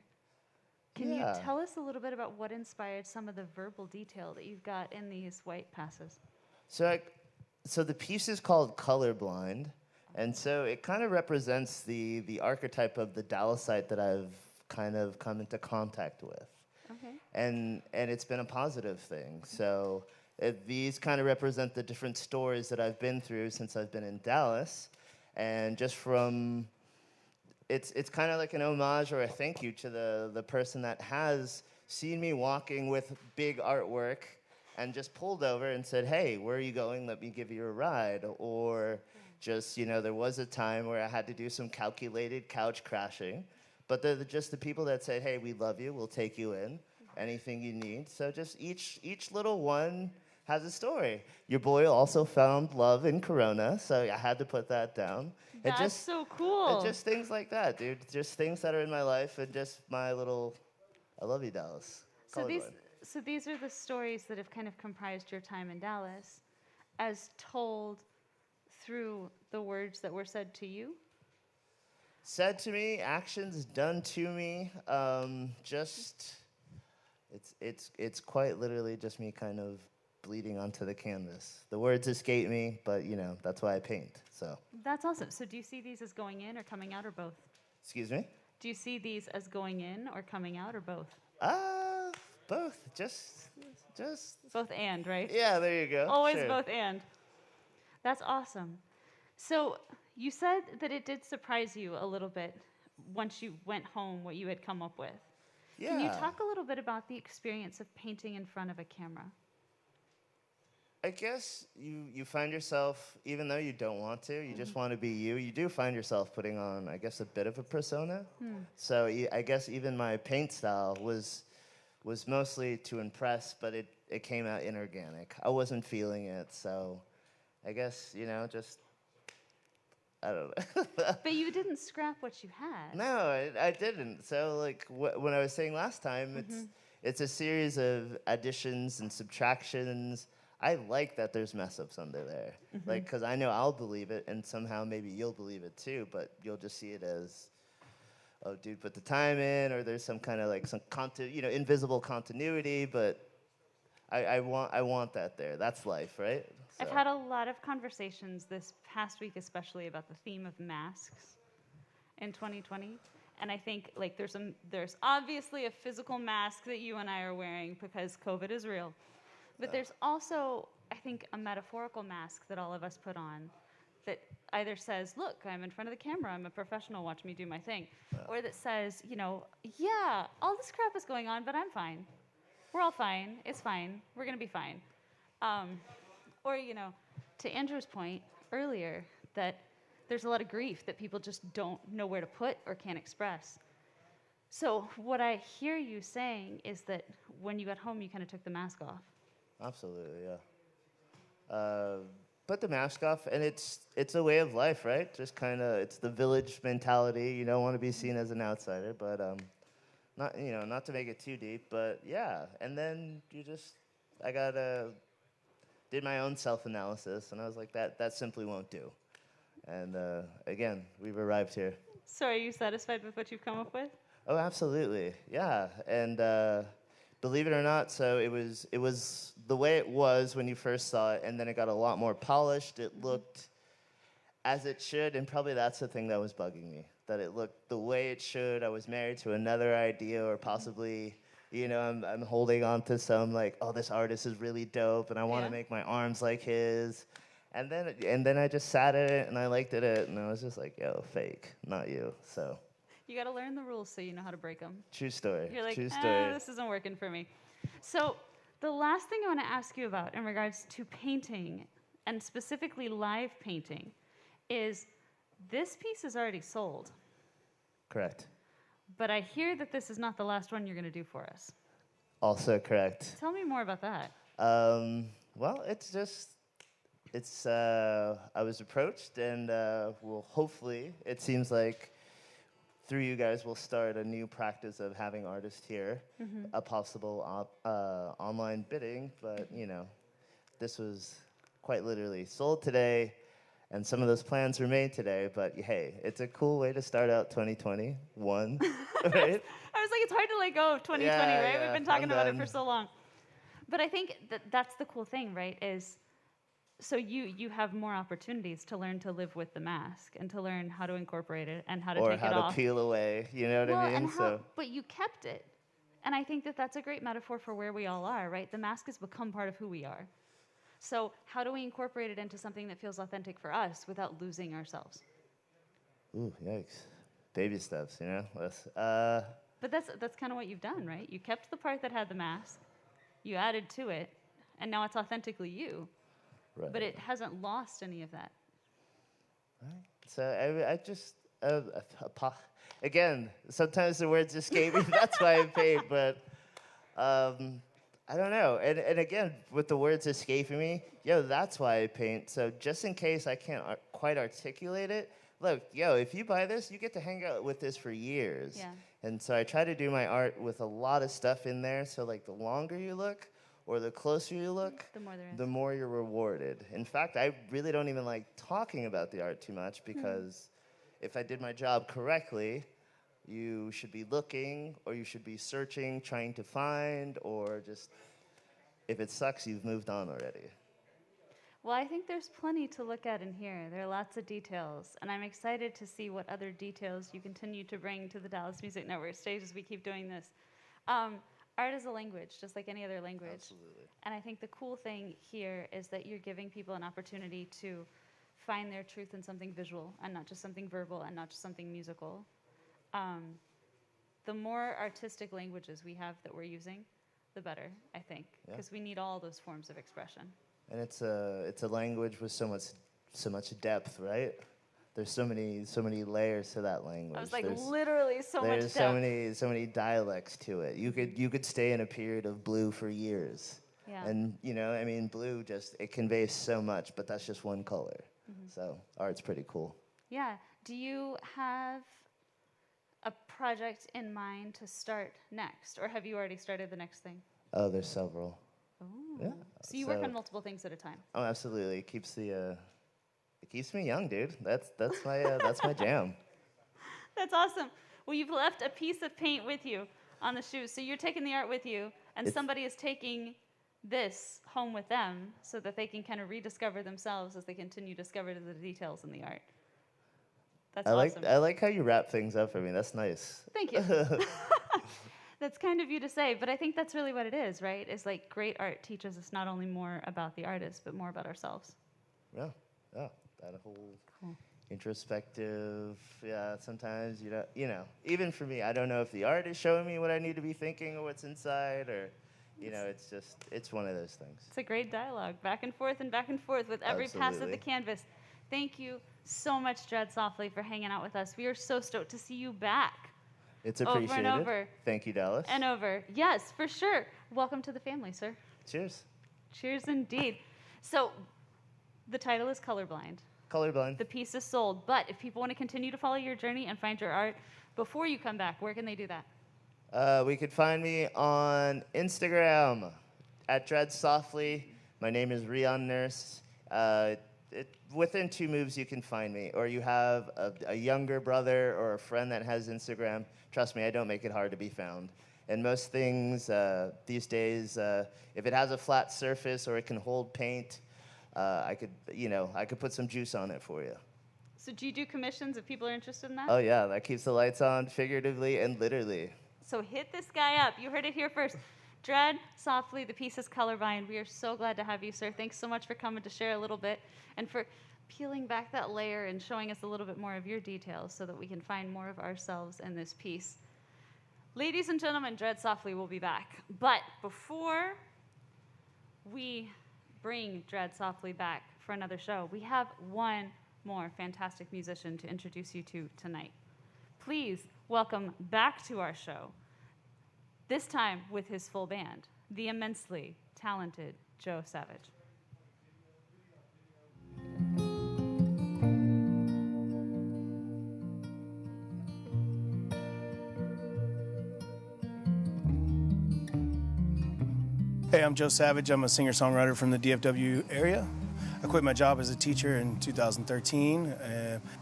Can you tell us a little bit about what inspired some of the verbal detail that you've got in these white passes? So the piece is called Colorblind, and so it kind of represents the archetype of the Dallassite that I've kind of come into contact with. Okay. And it's been a positive thing. So these kind of represent the different stories that I've been through since I've been in Dallas. And just from, it's kind of like an homage or a thank you to the person that has seen me walking with big artwork and just pulled over and said, hey, where are you going? Let me give you a ride. Or just, there was a time where I had to do some calculated couch crashing. But they're just the people that said, hey, we love you, we'll take you in, anything you need. So just each little one has a story. Your boy also found love in Corona, so I had to put that down. That's so cool. Just things like that, dude. Just things that are in my life and just my little, I love you, Dallas. So these are the stories that have kind of comprised your time in Dallas as told through the words that were said to you? Said to me, actions done to me. It's quite literally just me kind of bleeding onto the canvas. The words escape me, but that's why I paint. So that's awesome. So do you see these as going in or coming out or both? Excuse me? Do you see these as going in or coming out or both? Both. Just both and, right? Yeah, there you go. Always sure. Both and. That's awesome. So you said that it did surprise you a little bit once you went home what you had come up with. Yeah. Can you talk a little bit about the experience of painting in front of a camera? I guess you find yourself, even though you don't want to, you just want to be you do find yourself putting on, I guess, a bit of a persona. So I guess even my paint style was mostly to impress, but it came out inorganic. I wasn't feeling it, so I guess, just, I don't know. But you didn't scrap what you had. No, I didn't. So, like, when I was saying last time, it's a series of additions and subtractions. I like that there's mess-ups under there. Like, because I know I'll believe it, and somehow maybe you'll believe it too, but you'll just see it as, oh, dude, put the time in, or there's some kind of, like, some invisible continuity, but I want that there. That's life, right? So. I've had a lot of conversations this past week, especially about the theme of masks in 2020. And I think like there's obviously a physical mask that you and I are wearing because COVID is real. But there's also, I think, a metaphorical mask that all of us put on that either says, look, I'm in front of the camera, I'm a professional, watch me do my thing. Or that says, yeah, all this crap is going on, but I'm fine. We're all fine. It's fine. We're going to be fine. Or, to Andrew's point earlier, that there's a lot of grief that people just don't know where to put or can't express. So what I hear you saying is that when you got home, you kind of took the mask off. Absolutely, yeah. Put the mask off, and it's a way of life, right? Just kind of, it's the village mentality. You don't want to be seen as an outsider, but not to make it too deep, but yeah. And then I did my own self-analysis, and I was like, that simply won't do. And again, we've arrived here. So are you satisfied with what you've come up with? Oh, absolutely, yeah. And believe it or not, so it was the way it was when you first saw it, and then it got a lot more polished. It looked as it should, and probably that's the thing that was bugging me, that it looked the way it should. I was married to another idea, or possibly, I'm holding on to some, like, oh, this artist is really dope, and I want to make my arms like his. And then I just sat in it, and I liked it, and I was just like, yo, fake, not you, so. You got to learn the rules so you know how to break them. True story. You're like, True story. This isn't working for me. So the last thing I want to ask you about in regards to painting, and specifically live painting, is this piece is already sold. Correct. But I hear that this is not the last one you're going to do for us. Also correct. Tell me more about that. Well, I was approached, and hopefully, it seems like through you guys, we'll start a new practice of having artists here, a possible online bidding, but, this was quite literally sold today, and some of those plans were made today, but hey, it's a cool way to start out 2021, right? I was like, it's hard to let go of 2020, right? Yeah, We've been talking about it for so long. But I think that's the cool thing, right, is So you have more opportunities to learn to live with the mask and to learn how to incorporate it and how to take it off. Or how to peel away, you know what I mean? But you kept it. And I think that that's a great metaphor for where we all are, right? The mask has become part of who we are. So how do we incorporate it into something that feels authentic for us without losing ourselves? Ooh, yikes. Baby steps, you know? But that's kind of what you've done, right? You kept the part that had the mask, you added to it, and now it's authentically you. Right. But it hasn't lost any of that. Right. So I just, again, sometimes the words escape me. That's why I paint, but I don't know. And again, with the words escaping me, that's why I paint. So just in case I can't quite articulate it, look, if you buy this, you get to hang out with this for years. Yeah. And so I try to do my art with a lot of stuff in there. So like the longer you look, or the closer you look, the more you're rewarded. In fact, I really don't even like talking about the art too much because if I did my job correctly, you should be looking or you should be searching, trying to find, or just, if it sucks, you've moved on already. Well, I think there's plenty to look at in here. There are lots of details, and I'm excited to see what other details you continue to bring to the Dallas Music Network stage as we keep doing this. Art is a language, just like any other language. Absolutely. And I think the cool thing here is that you're giving people an opportunity to find their truth in something visual and not just something verbal and not just something musical. The more artistic languages we have that we're using, the better, I think, because we need all those forms of expression. And it's a language with so much depth, right? There's so many layers to that language. I was like, literally so much depth. There's so many dialects to it. You could stay in a period of blue for years. Yeah. And blue it conveys so much, but that's just one color. Mm-hmm. So art's pretty cool. Yeah. Do you have a project in mind to start next, or have you already started the next thing? Oh, there's several. Oh. Yeah. So you work on multiple things at a time. Oh, absolutely. It keeps me young, dude. That's my jam. That's awesome. Well, you've left a piece of paint with you on the shoes, so you're taking the art with you, and somebody is taking this home with them so that they can kind of rediscover themselves as they continue to discover the details in the art. That's awesome. I like how you wrap things up for me. That's nice. Thank you. That's kind of you to say, but I think that's really what it is, right? Is like great art teaches us not only more about the artist, but more about ourselves. Yeah. That whole introspective, sometimes, even for me, I don't know if the art is showing me what I need to be thinking or what's inside, or, it's one of those things. It's a great dialogue, back and forth with every pass of the canvas. Thank you so much, Dread Softly, for hanging out with us. We are so stoked to see you back. It's appreciated. Over and over. Thank you, Dallas. And over. Yes, for sure. Welcome to the family, sir. Cheers. Cheers indeed. So, the title is Colorblind. Colorblind. The piece is sold. But if people want to continue to follow your journey and find your art before you come back, where can they do that? We could find me on Instagram at Dread Softly. My name is Rion Nurse. Within 2 moves, you can find me. Or you have a younger brother or a friend that has Instagram. Trust me, I don't make it hard to be found. And most things these days, if it has a flat surface or it can hold paint, I could put some juice on it for you. So do you do commissions if people are interested in that? Oh, yeah. That keeps the lights on figuratively and literally. So hit this guy up. You heard it here first. Dread Softly, the piece is Colorblind. We are so glad to have you, sir. Thanks so much for coming to share a little bit and for peeling back that layer and showing us a little bit more of your details so that we can find more of ourselves in this piece. Ladies and gentlemen, Dread Softly will be back. But before we bring Dread Softly back for another show, we have one more fantastic musician to introduce you to tonight. Please welcome back to our show, this time with his full band, the immensely talented Joe Savage. Hey, I'm Joe Savage. I'm a singer-songwriter from the DFW area. I quit my job as a teacher in 2013.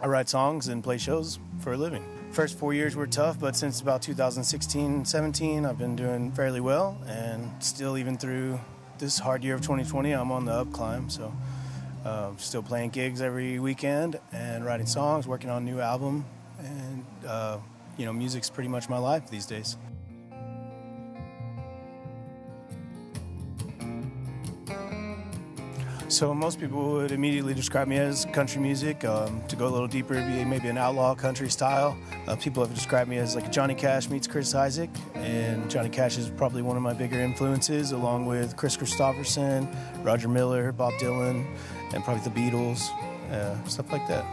I write songs and play shows for a living. First 4 years were tough, but since about 2016-17, I've been doing fairly well, and still even through this hard year of 2020, I'm on the up climb. So Still playing gigs every weekend and writing songs, working on a new album, and music's pretty much my life these days. So most people would immediately describe me as country music. To go a little deeper, it'd be maybe an outlaw country style. People have described me as like Johnny Cash meets Chris Isaak, and Johnny Cash is probably one of my bigger influences, along with Chris Christopherson, Roger Miller, Bob Dylan, and probably the Beatles, stuff like that.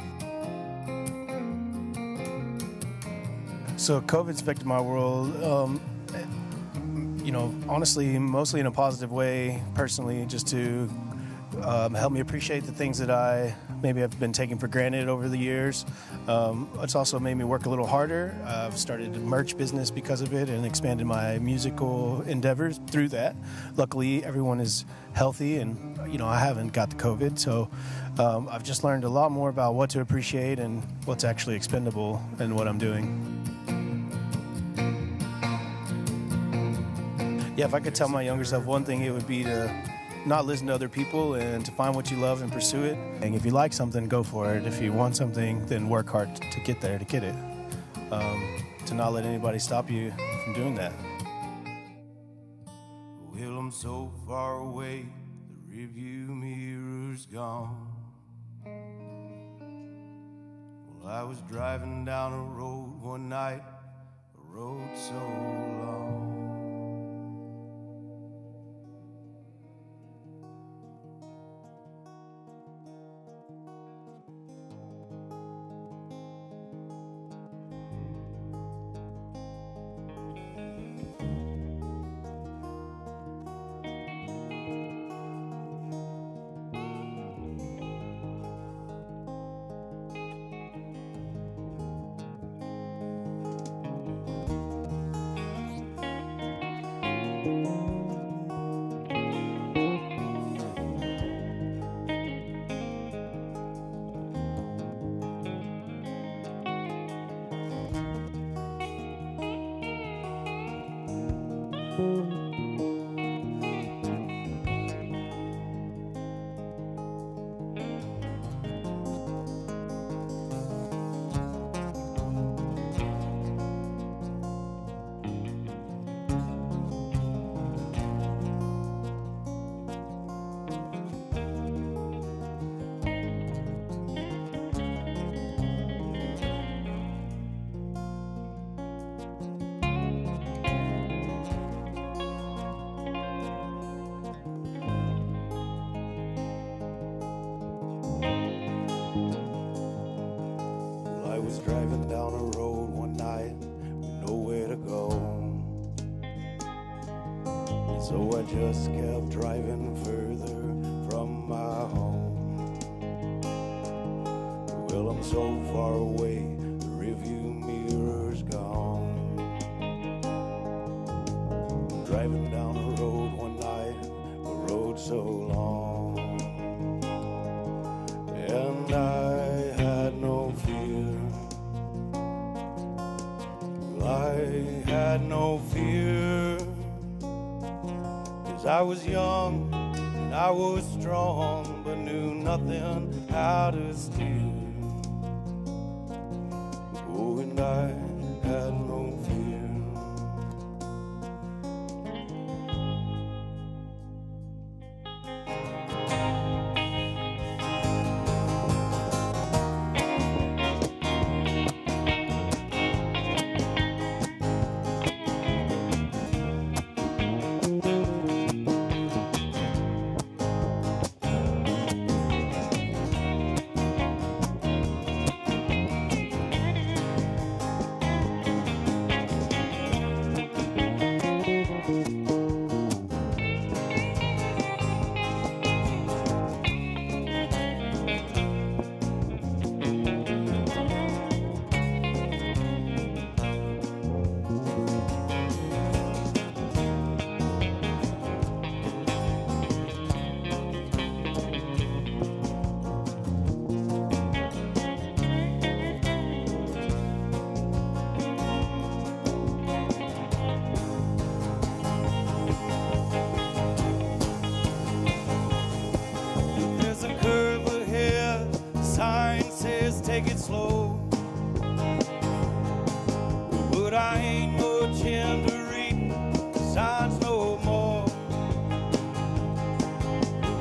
So COVID's affected my world, honestly, mostly in a positive way, personally, just to help me appreciate the things that I maybe have been taking for granted over the years. It's also made me work a little harder. I've started a merch business because of it and expanded my musical endeavors through that. Luckily, everyone is healthy, and I haven't got the COVID, so I've just learned a lot more about what to appreciate and what's actually expendable in what I'm doing. Yeah, if I could tell my younger self one thing, it would be to not listen to other people and to find what you love and pursue it. And if you like something, go for it. If you want something, then work hard to get there, to get it. To not let anybody stop you from doing that. Well, I'm so far away, the rearview mirror's gone. Well, I was driving down a road one night, a road so long. Driving down a road one night with nowhere to go, and so I just kept driving further from my home. Well, I'm so far away, the rearview mirror's gone. Driving down a road one night, a road so long, and I had no fear. I had no fear, 'cause I was young and I was strong, but knew nothing how to steer. Oh, and I had no fear. take it slow. But I ain't much into reading signs no more.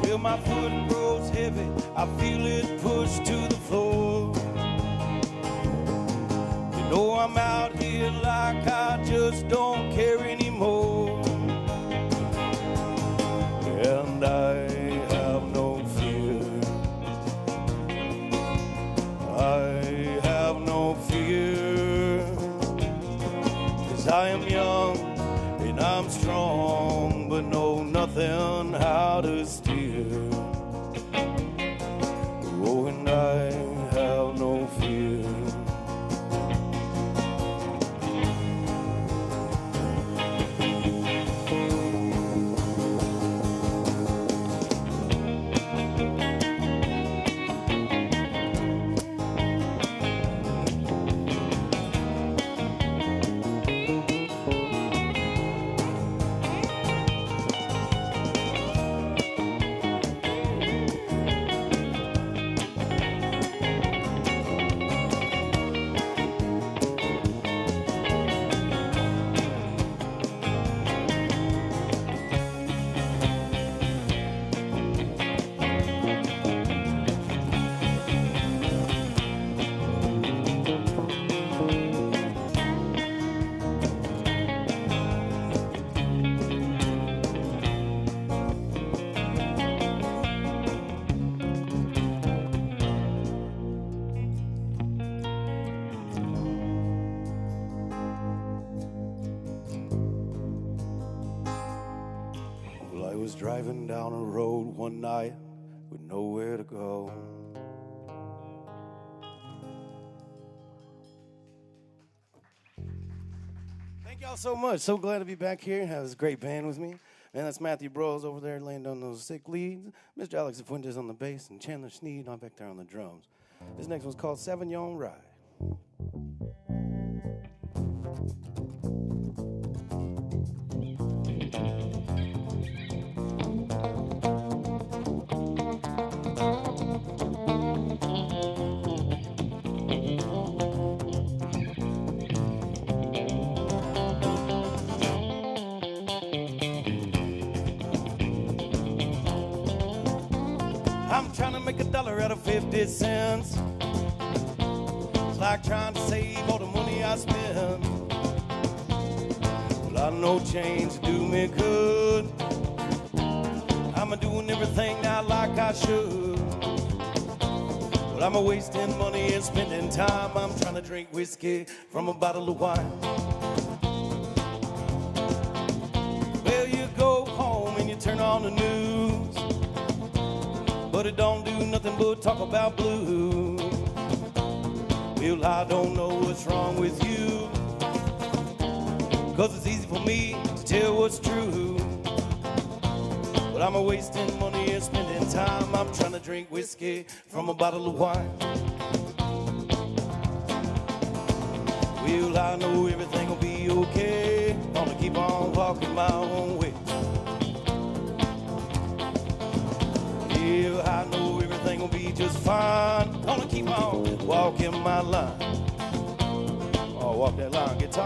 Well, my foot grows heavy, I feel it push to the floor. You know I'm out here like I just don't care anymore. And I have no fear. I have no fear. 'Cause I am young and I'm strong, but know nothing how to steer. Oh, and I have no fear. Driving down a road one night with nowhere to go. Thank y'all so much. So glad to be back here and have this great band with me. Man, that's Matthew Broyles over there laying on those sick leads. Mr. Alex Fuentes on the bass and Chandler Sneed on back there on the drums. This next one's called Savion Ride. I'm trying to make $1 out of 50 cents. It's like trying to save all the money I spend. Well, I know change do me good. I'm doing everything now like I should. But I'm wasting money and spending time. I'm trying to drink whiskey from a bottle of wine. Well, you go home and you turn on the news, but it don't do nothing but talk about blues. Well, I don't know what's wrong with you, 'cause it's easy for me to tell what's true. But I'm wasting money and spending time. I'm trying to drink whiskey from a bottle of wine. Well, I know everything will be okay. Gonna keep on walking my own way. Yeah, I know everything will be just fine. Gonna keep on walking my line. Oh, walk that line, guitar.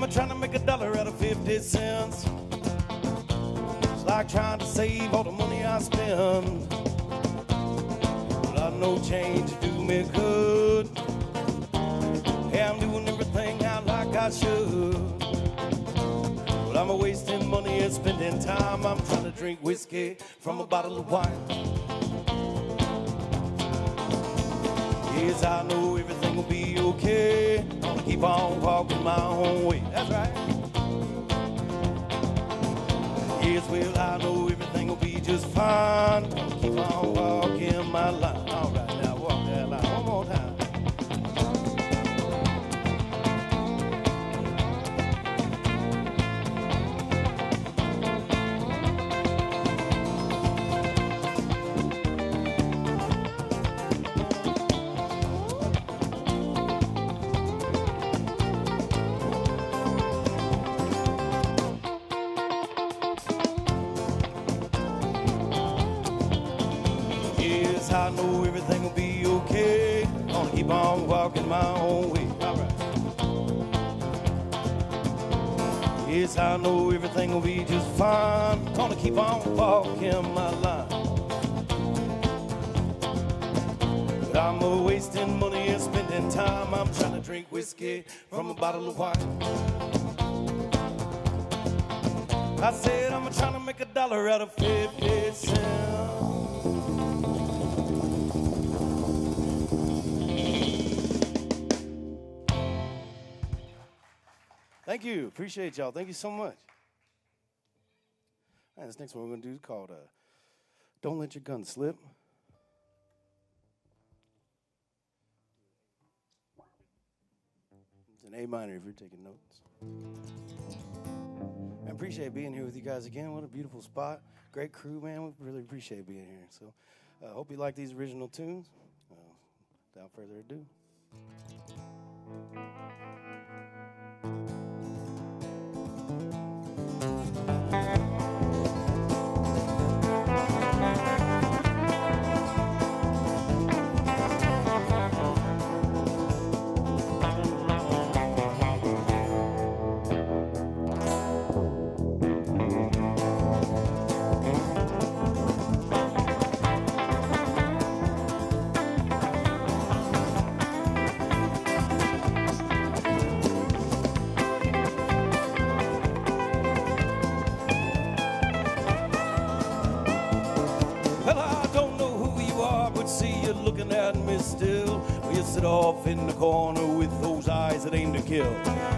I'm trying to make $1 out of 50 cents. It's like trying to save all the money I spend. Well, I know change do me good. Hey, I'm doing everything out like I should. Well, I'm I'm wasting money and spending time. I'm trying to drink whiskey from a bottle of wine. Yes, I know everything will be okay. I'll keep on walking my own way. That's right. Yes, well, I know everything will be just fine. I'll keep on walking my line. All right, now walk that line one more time. I know everything will be okay. Gonna keep on walking my own way. All right. Yes, I know everything will be just fine. Gonna keep on walking my line. But I'm wasting money and spending time. I'm trying to drink whiskey from a bottle of wine. I said I'm trying to make $1 out of 50 cents. Thank you. Appreciate y'all. Thank you so much. All right, this next one we're going to do is called Don't Let Your Gun Slip. It's an A minor if you're taking notes. I appreciate being here with you guys again. What a beautiful spot. Great crew, man. We really appreciate being here. So I hope you like these original tunes. Without further ado. Looking at me still, well, you sit off in the corner with those eyes that aim to kill.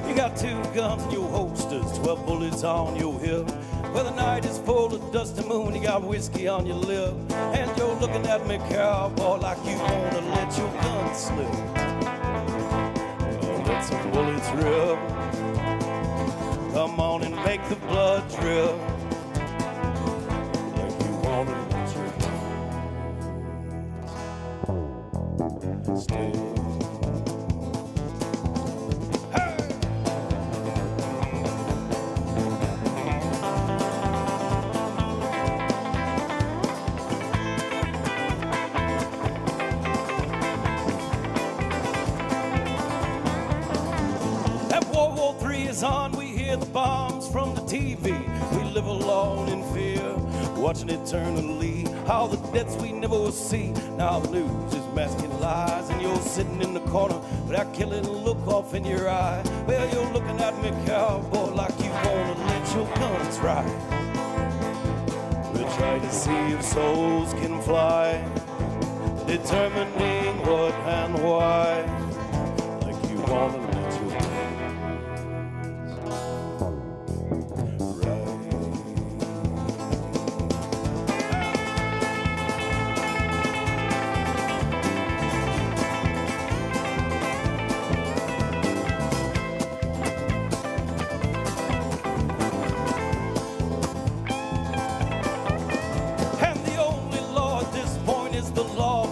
You got 2 guns in your holsters, 12 bullets on your hip. Well, the night is full of dusty moon, you got whiskey on your lip, and you're looking at me, cowboy, like you wanna let your gun slip. Oh, let some bullets rip. Come on and make the blood drip. Like you wanna let your still. Hey! That World War III is on, we hear the bombs from the TV. We live alone in fear, watching eternally all the deaths we never will see. Now the news is masking lies, and you're sitting in the corner with that killing look off in your eye. Well, you're looking at me, cowboy, like you wanna let your guns ride. We'll try to see if souls can fly, determining what and why. Like you wanna let your guns ride.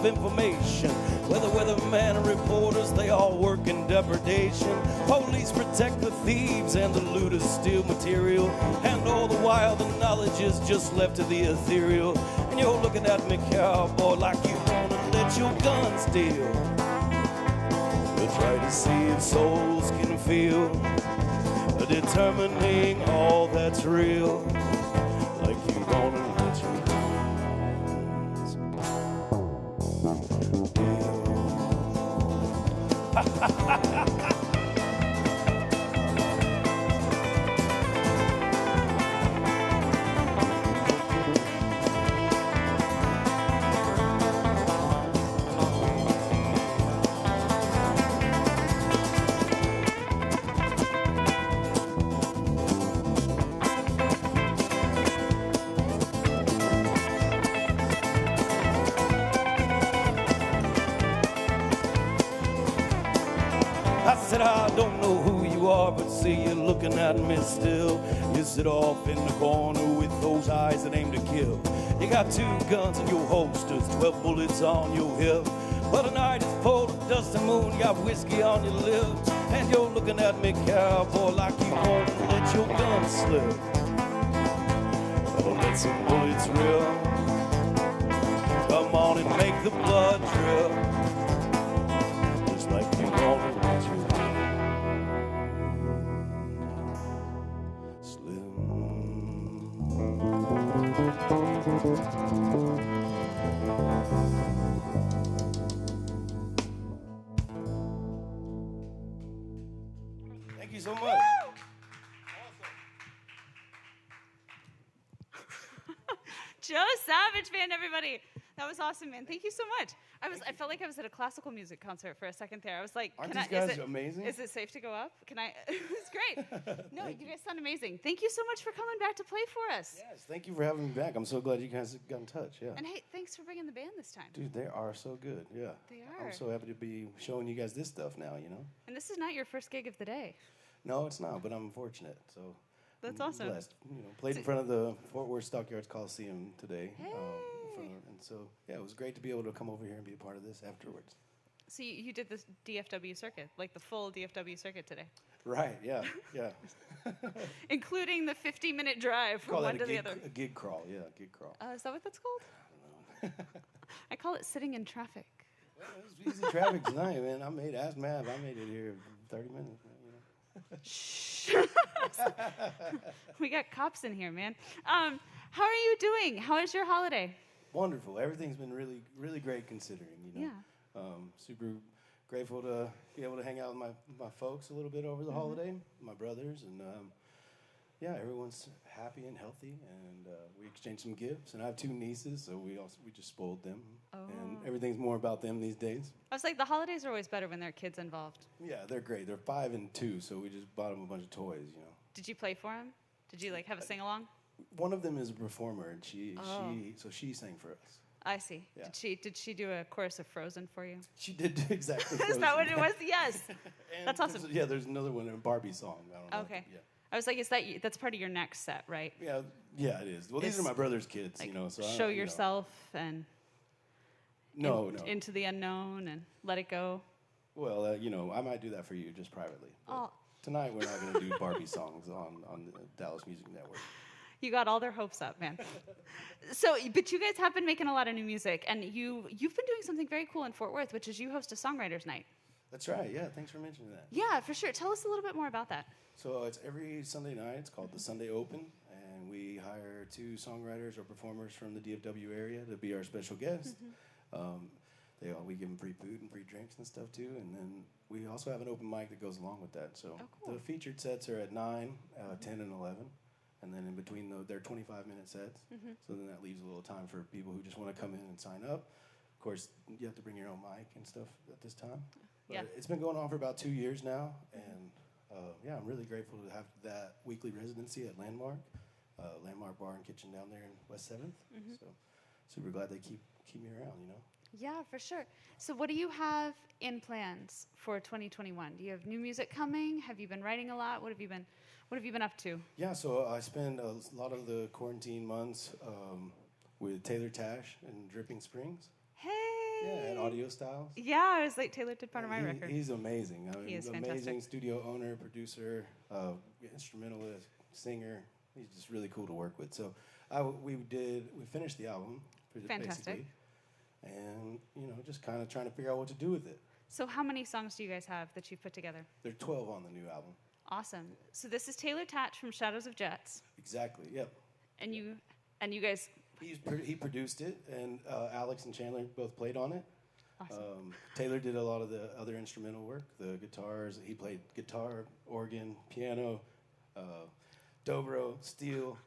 Information, whether weathermen and reporters, they all work in depredation. Police protect the thieves and the looters steal material, and all the while the knowledge is just left to the ethereal. And you're looking at me, cowboy, like you wanna let your gun steal. We'll try to see if souls can feel, determining all that's real. Like you wanna let your but see you looking at me still. You sit off in the corner with those eyes that aim to kill. You got 2 guns in your holsters, 12 bullets on your hip. But the night is full of dust and moon, you got whiskey on your lips. And you're looking at me, cowboy, like you won't let your gun slip. Oh, let some bullets rip. Come on and make the blood drip. Just like you wanted to Slim. Thank you so much. Joe Savage Band, everybody. That was awesome, man. Thank you so much. I felt like I was at a classical music concert for a second there. I was like, Aren't these guys amazing? Is it safe to go up? Can I? It was great. No, you guys sound amazing. Thank you so much for coming back to play for us. Yes, thank you for having me back. I'm so glad you guys got in touch. Yeah. And hey, thanks for bringing the band this time. Dude, they are so good. Yeah. They are. I'm so happy to be showing you guys this stuff now, you know? And this is not your first gig of the day. No, it's not, but I'm fortunate. So That's I'm awesome. Blessed. You know, played in front of the Fort Worth Stockyards Coliseum today. Hey. And so, yeah, it was great to be able to come over here and be a part of this afterwards. So you did this DFW circuit, like the full DFW circuit today. Right, yeah, yeah. Including the 50-minute drive from one to the other. A gig crawl, yeah, gig crawl. Is that what that's called? I call it sitting in traffic. Well, it was easy traffic tonight, man. Ask Mav, I made it here in 30 minutes, man, you know. Shh. We got cops in here, man. How are you doing? How is your holiday? Wonderful. Everything's been really, really great considering, you know. Yeah. Super grateful to be able to hang out with my folks a little bit over the holiday, my brothers, and yeah, everyone's happy and healthy, and we exchanged some gifts, and I have 2 nieces, so we just spoiled them, and everything's more about them these days. I was like, the holidays are always better when there are kids involved. Yeah, they're great. They're 5 and 2, so we just bought them a bunch of toys, you know. Did you play for them? Did you like have a sing-along? One of them is a performer, and she sang for us. I see. Yeah. Did she do a chorus of Frozen for you? She did do exactly. Is that what it was? Yes. That's awesome. Yeah, there's another one, a Barbie song. I don't know. Okay. Yeah. I was like, that's part of your next set, right? Yeah, it is. Well, these are my brother's kids, Like, you know. So show yourself and no. into the unknown and let it go. Well, you know, I might do that for you just privately. Oh. Tonight we're not going to do Barbie songs on the Dallas Music Network. You got all their hopes up, man. So, but you guys have been making a lot of new music, and you've been doing something very cool in Fort Worth, which is you host a songwriters night. That's right. Yeah, thanks for mentioning that. Yeah, for sure. Tell us a little bit more about that. So it's every Sunday night. It's called the Sunday Open, and we hire 2 songwriters or performers from the DFW area to be our special guests. We give them free food and free drinks and stuff too, and then we also have an open mic that goes along with that. So cool. The featured sets are at 9, 10, and 11, and then in between they're 25-minute sets. So then that leaves a little time for people who just want to come in and sign up. Of course, you have to bring your own mic and stuff at this time. But Yeah. it's been going on for about 2 years now, and yeah, I'm really grateful to have that weekly residency at Landmark Bar and Kitchen down there in West 7th. So super glad they keep me around, you know. Yeah, for sure. So what do you have in plans for 2021? Do you have new music coming? Have you been writing a lot? What have you been up to? Yeah, so I spend a lot of the quarantine months with Taylor Tash in Dripping Springs. Hey. Yeah, at Audio Styles. Yeah, I was like, Taylor did part of my record. He's amazing. I mean, He is amazing fantastic. studio owner, producer, instrumentalist, singer. He's just really cool to work with. So we finished the album. Fantastic. Basically, and you know, just kind of trying to figure out what to do with it. So how many songs do you guys have that you've put together? There are 12 on the new album. Awesome. So this is Taylor Tatch from Shadows of Jets. Exactly. Yep. And you guys. He produced it, and Alex and Chandler both played on it. Awesome. Taylor did a lot of the other instrumental work, the guitars. He played guitar, organ, piano, dobro, steel.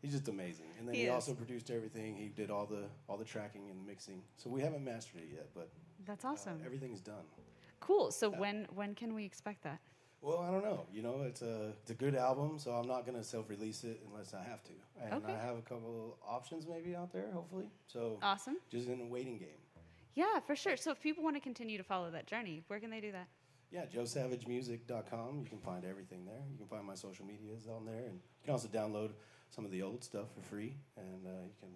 He's just amazing. And then he also produced everything. He did all the tracking and the mixing. So we haven't mastered it yet, but That's awesome. Everything's done. Cool. So when can we expect that? Well, I don't know. You know, it's a good album, so I'm not going to self-release it unless I have to. And Okay. I have a couple options maybe out there, hopefully. So Awesome. just in a waiting game. Yeah, for sure. So if people want to continue to follow that journey, where can they do that? Yeah, joesavagemusic.com. You can find everything there. You can find my social medias on there. And you can also download some of the old stuff for free. And you can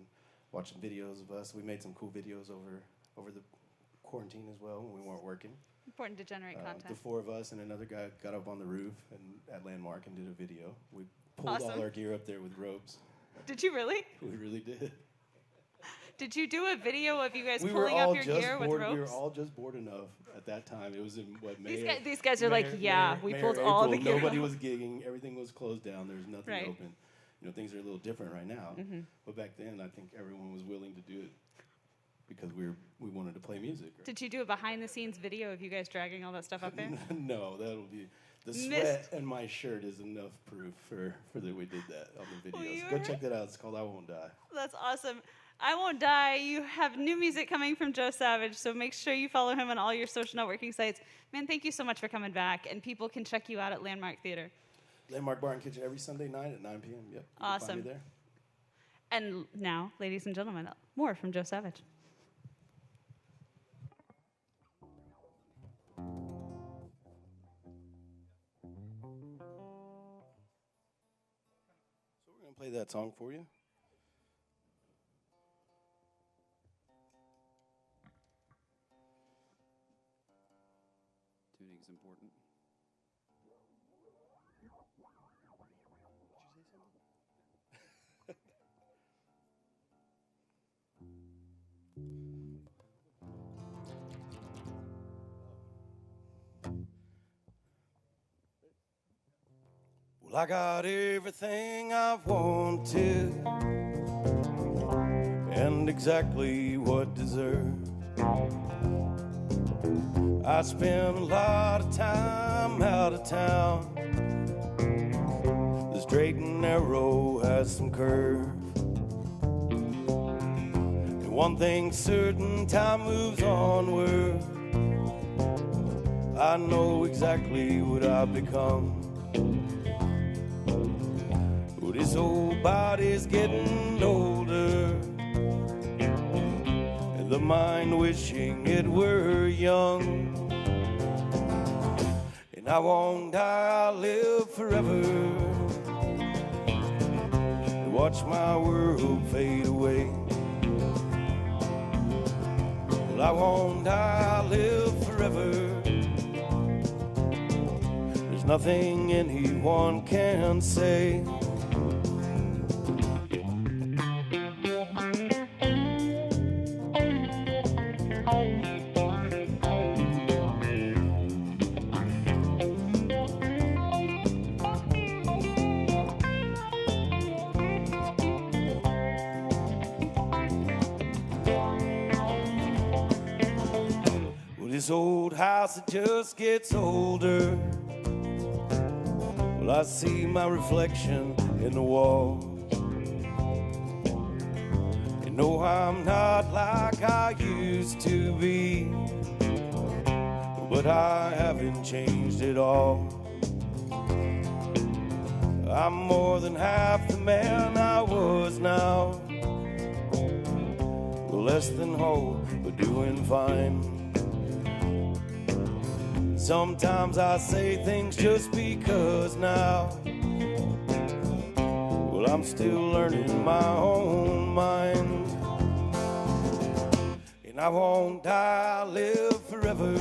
watch some videos of us. We made some cool videos over the quarantine as well when we weren't working. Important to generate content. The four of us and another guy got up on the roof and at Landmark and did a video. We pulled all our gear up there with ropes. Did you really? We really did. Did you do a video of you guys pulling up your gear with ropes? We were all just bored enough at that time. It was in May. These guys are we pulled all the gear. Nobody was gigging. Everything was closed down. There was nothing open. You know, things are a little different right now. Mm-hmm. But back then, I think everyone was willing to do it because we wanted to play music. Right? Did you do a behind-the-scenes video of you guys dragging all that stuff up there? No, that'll be... The sweat and my shirt is enough proof for that we did that on the videos. Go check that out. It's called I Won't Die. That's awesome. I Won't Die. You have new music coming from Joe Savage, so make sure you follow him on all your social networking sites. Man, thank you so much for coming back, and people can check you out at Landmark Theater. Landmark Bar and Kitchen every Sunday night at 9 p.m. Yep. Awesome. Find me there. And now, ladies and gentlemen, more from Joe Savage. Play that song for you. Tuning's important. Well, I got everything I wanted and exactly what deserved. I spent a lot of time out of town. The straight and narrow has some curve. And one thing's certain, time moves onward. I know exactly what I've become. Well, this old body's getting older, and the mind wishing it were young. And I won't die, I'll live forever, and watch my world fade away. Well, I won't die, I'll live forever. There's nothing anyone can say. This old house, it just gets older. Well, I see my reflection in the walls. And no, I'm not like I used to be, but I haven't changed at all. I'm more than half the man I was now. Less than whole, but doing fine. Sometimes I say things just because now. Well, I'm still learning my own mind. And I won't die, I'll live forever,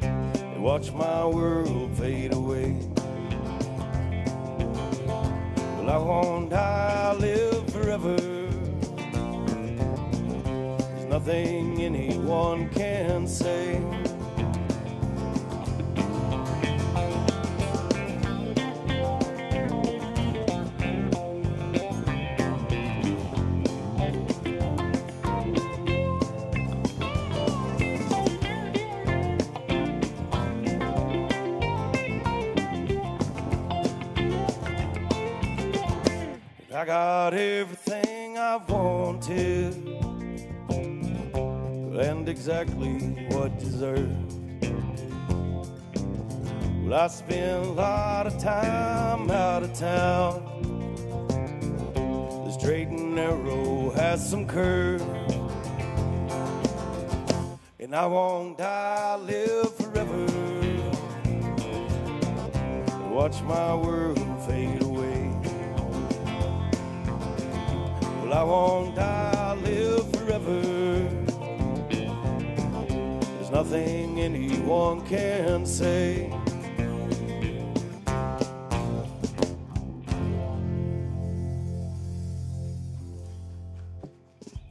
and watch my world fade away. Well, I won't die, I'll live forever. There's nothing anyone can say. I got everything I wanted and exactly what deserved. Well, I spent a lot of time out of town. The straight and narrow has some curve. and I won't die, I'll live forever. Watch my world fade away. Well, I won't die, I'll live forever. There's nothing anyone can say.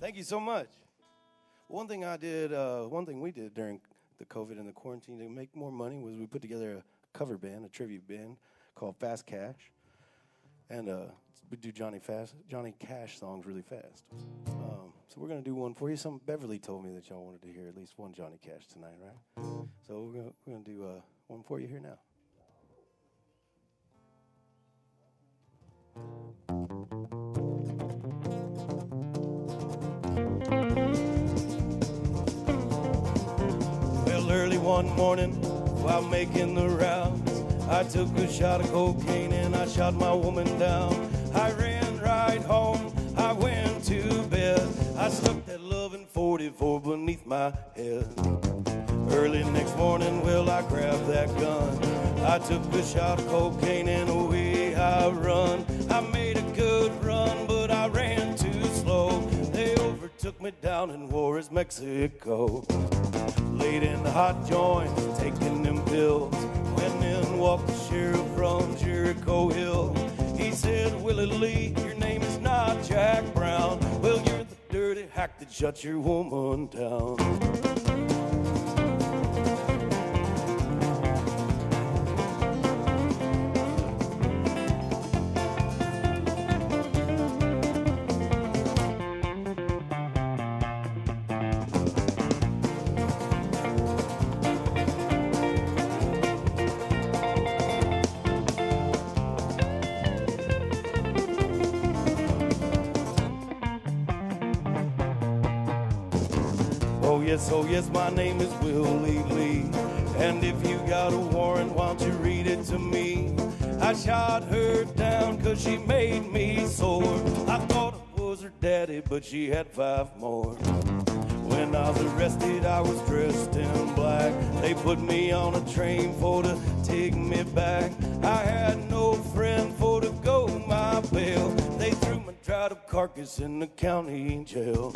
Thank you so much. One thing we did during the COVID and the quarantine to make more money was we put together a cover band, a tribute band called Fast Cash, and we do Johnny Cash songs really fast. So we're gonna do one for you. Beverly told me that y'all wanted to hear at least one Johnny Cash tonight, right? So we're gonna do one for you here now. Well, early one morning, while making the rounds, I took a shot of cocaine and I shot my woman down. I ran right home, I went to bed. I stuck that loving 44 beneath my head. Early next morning, well, I grabbed that gun. I took a shot of cocaine and away I run. I made a good run, but I ran too slow. They overtook me down in Juarez, Mexico. Laid in the hot joints, taking them pills. When in walked the sheriff from Jericho Hill. He said, Willie Lee, your name is not Jack Brown. Well, you're the dirty hack that shut your woman down. Oh yes, my name is Willie Lee. And if you got a warrant, why don't you read it to me? I shot her down 'cause she made me sore. I thought it was her daddy, but she had 5 more. When I was arrested, I was dressed in black. They put me on a train for to take me back. I had no friend for to go my bail. They threw my dried up carcass in the county jail.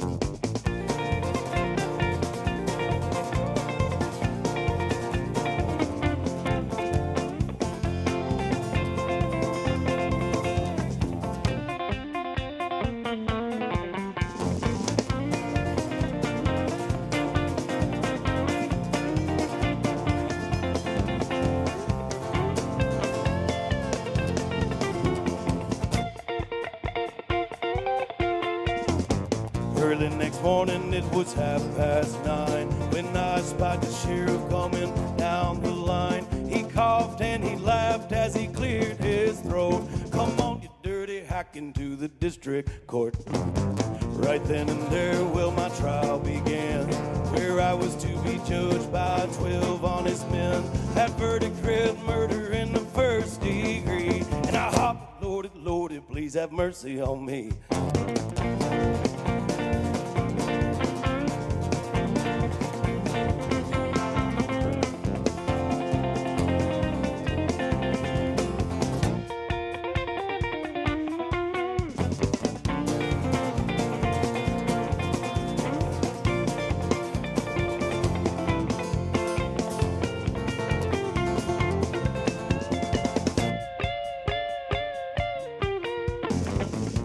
Early next morning, it was 9:30 when I spied the sheriff coming down the line. He coughed and he laughed as he cleared his throat. Come on, you dirty hack, into the district court. Right then and there, well, my trial began, where I was to be judged by 12 honest men. That verdict read murder in the 1st degree. And I hopped, Lordy, Lordy, please have mercy on me.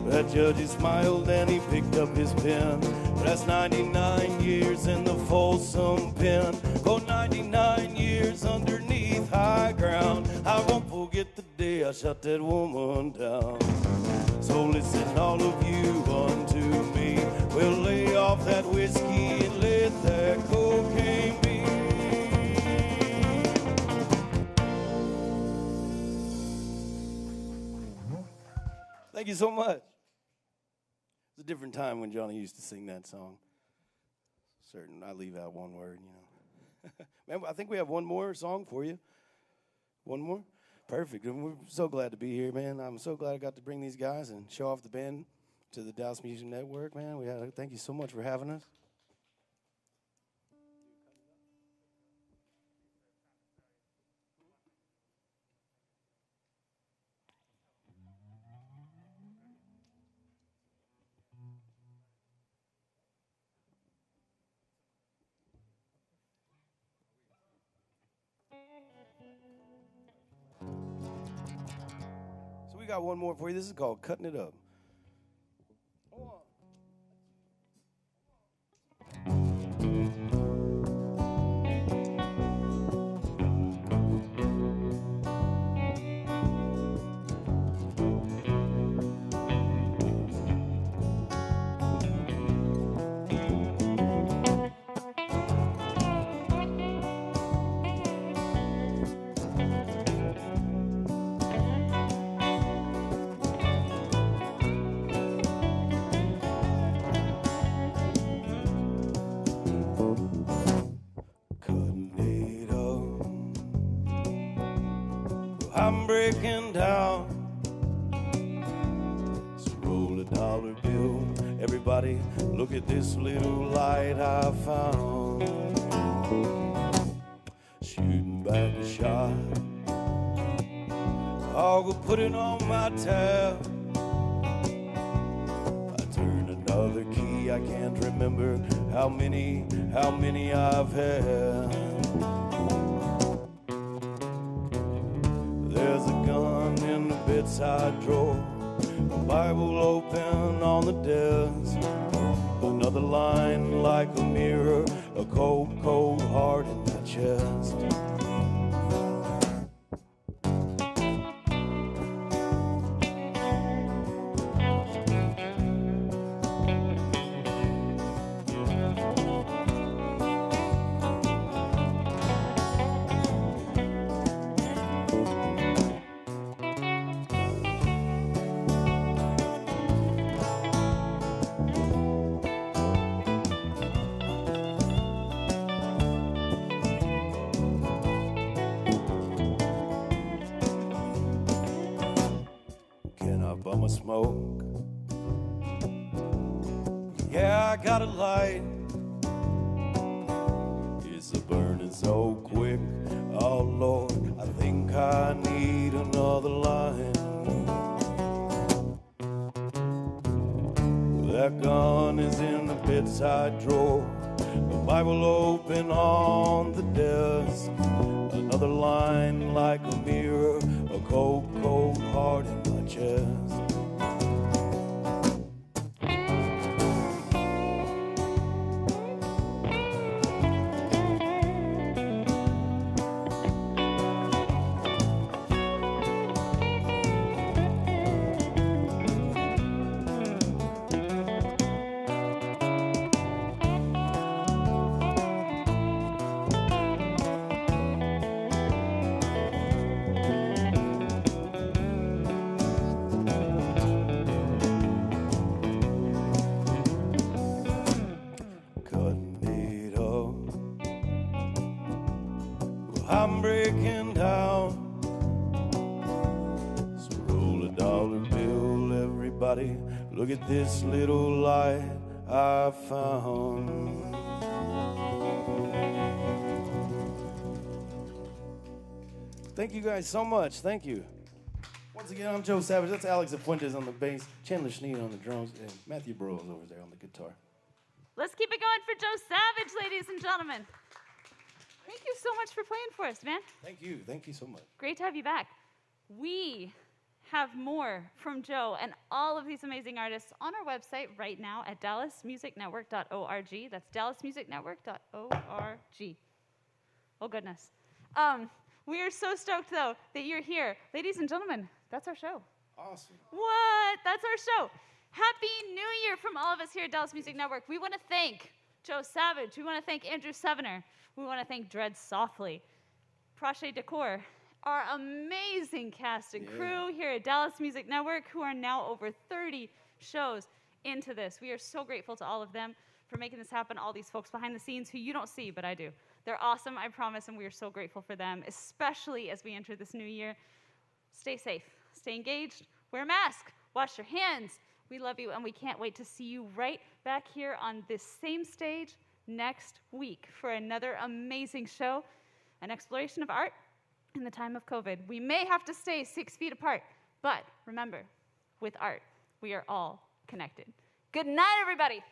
That judge, he smiled and he picked up his pen. That's 99 years in the Folsom pen. Go 99 years underneath high ground. I won't forget the day I shut that woman down. So listen, all of you unto me. We'll lay off that whiskey and let that cocaine be. Thank you so much. It's a different time when Johnny used to sing that song. Certain, I leave out one word, you know. Man, I think we have one more song for you. One more? Perfect. And we're so glad to be here, man. I'm so glad I got to bring these guys and show off the band to the Dallas Music Network, man. Thank you so much for having us. We got one more for you. This is called Cutting It Up. I'm breaking down. So roll a dollar bill. Everybody, look at this little light I found. Shooting back a shot. I'll go put it on my tab. I turn another key. I can't remember how many I've had. There's a gun in the bedside drawer, a Bible open on the desk, another line like a mirror, a cold, cold heart in my chest. Bum a smoke. Yeah, I got a light. It's a burning so quick. Oh Lord, I think I need another line. That gun is in the bedside drawer, the Bible open on the desk, another line like a mirror, a cold, cold heart in my chest. I'm breaking down. So roll a dollar bill, everybody. Look at this little light I found. Thank you guys so much. Thank you. Once again, I'm Joe Savage. That's Alex Afuentes on the bass, Chandler Sneed on the drums, and Matthew Burrows over there on the guitar. Let's keep it going for Joe Savage, ladies and gentlemen. Thank you so much for playing for us, man. Thank you. Thank you so much. Great to have you back. We have more from Joe and all of these amazing artists on our website right now at dallasmusicnetwork.org. That's dallasmusicnetwork.org. Oh, goodness. We are so stoked, though, that you're here. Ladies and gentlemen, that's our show. Awesome. What? That's our show. Happy New Year from all of us here at Dallas Music Network. We want to thank Joe Savage. We want to thank Andrew Sevener. We want to thank Dread Softly, Prache Decor, our amazing cast and crew here at Dallas Music Network, who are now over 30 shows into this. We are so grateful to all of them for making this happen, all these folks behind the scenes who you don't see, but I do. They're awesome, I promise, and we are so grateful for them, especially as we enter this new year. Stay safe, stay engaged, wear a mask, wash your hands. We love you, and we can't wait to see you right back here on this same stage next week for another amazing show, an exploration of art in the time of COVID. We may have to stay 6 feet apart, but remember, with art, we are all connected. Good night, everybody.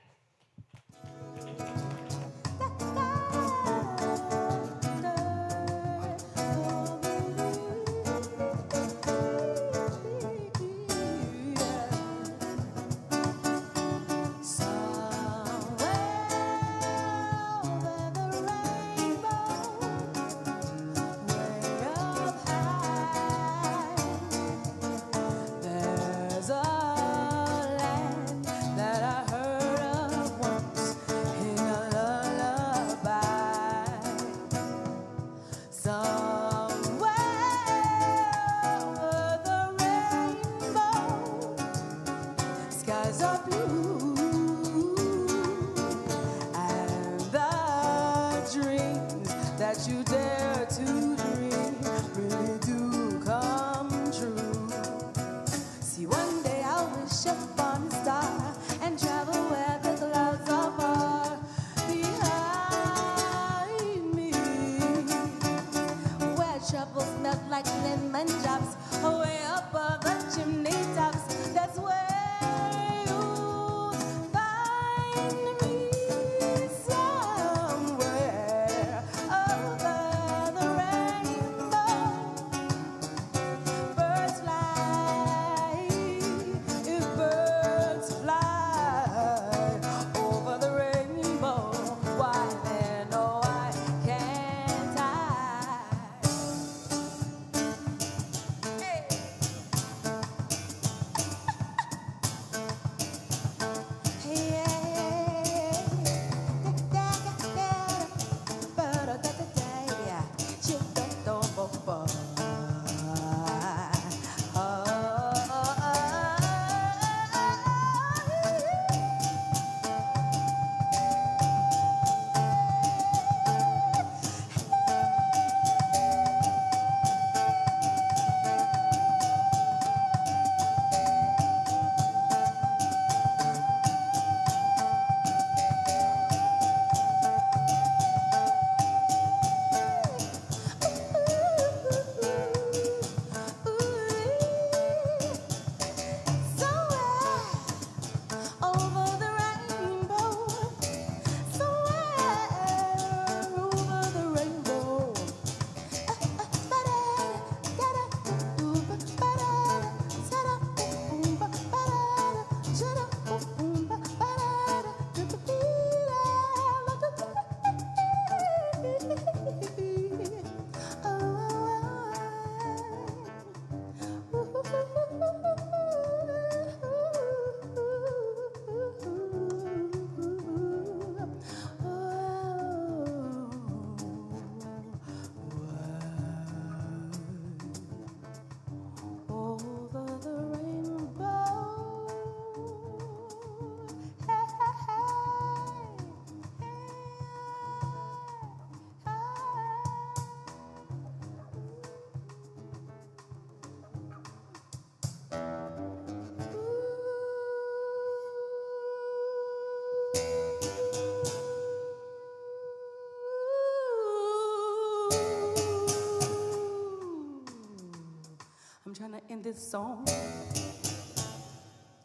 end this song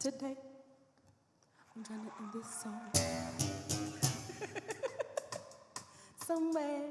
today. I'm trying to end this song somewhere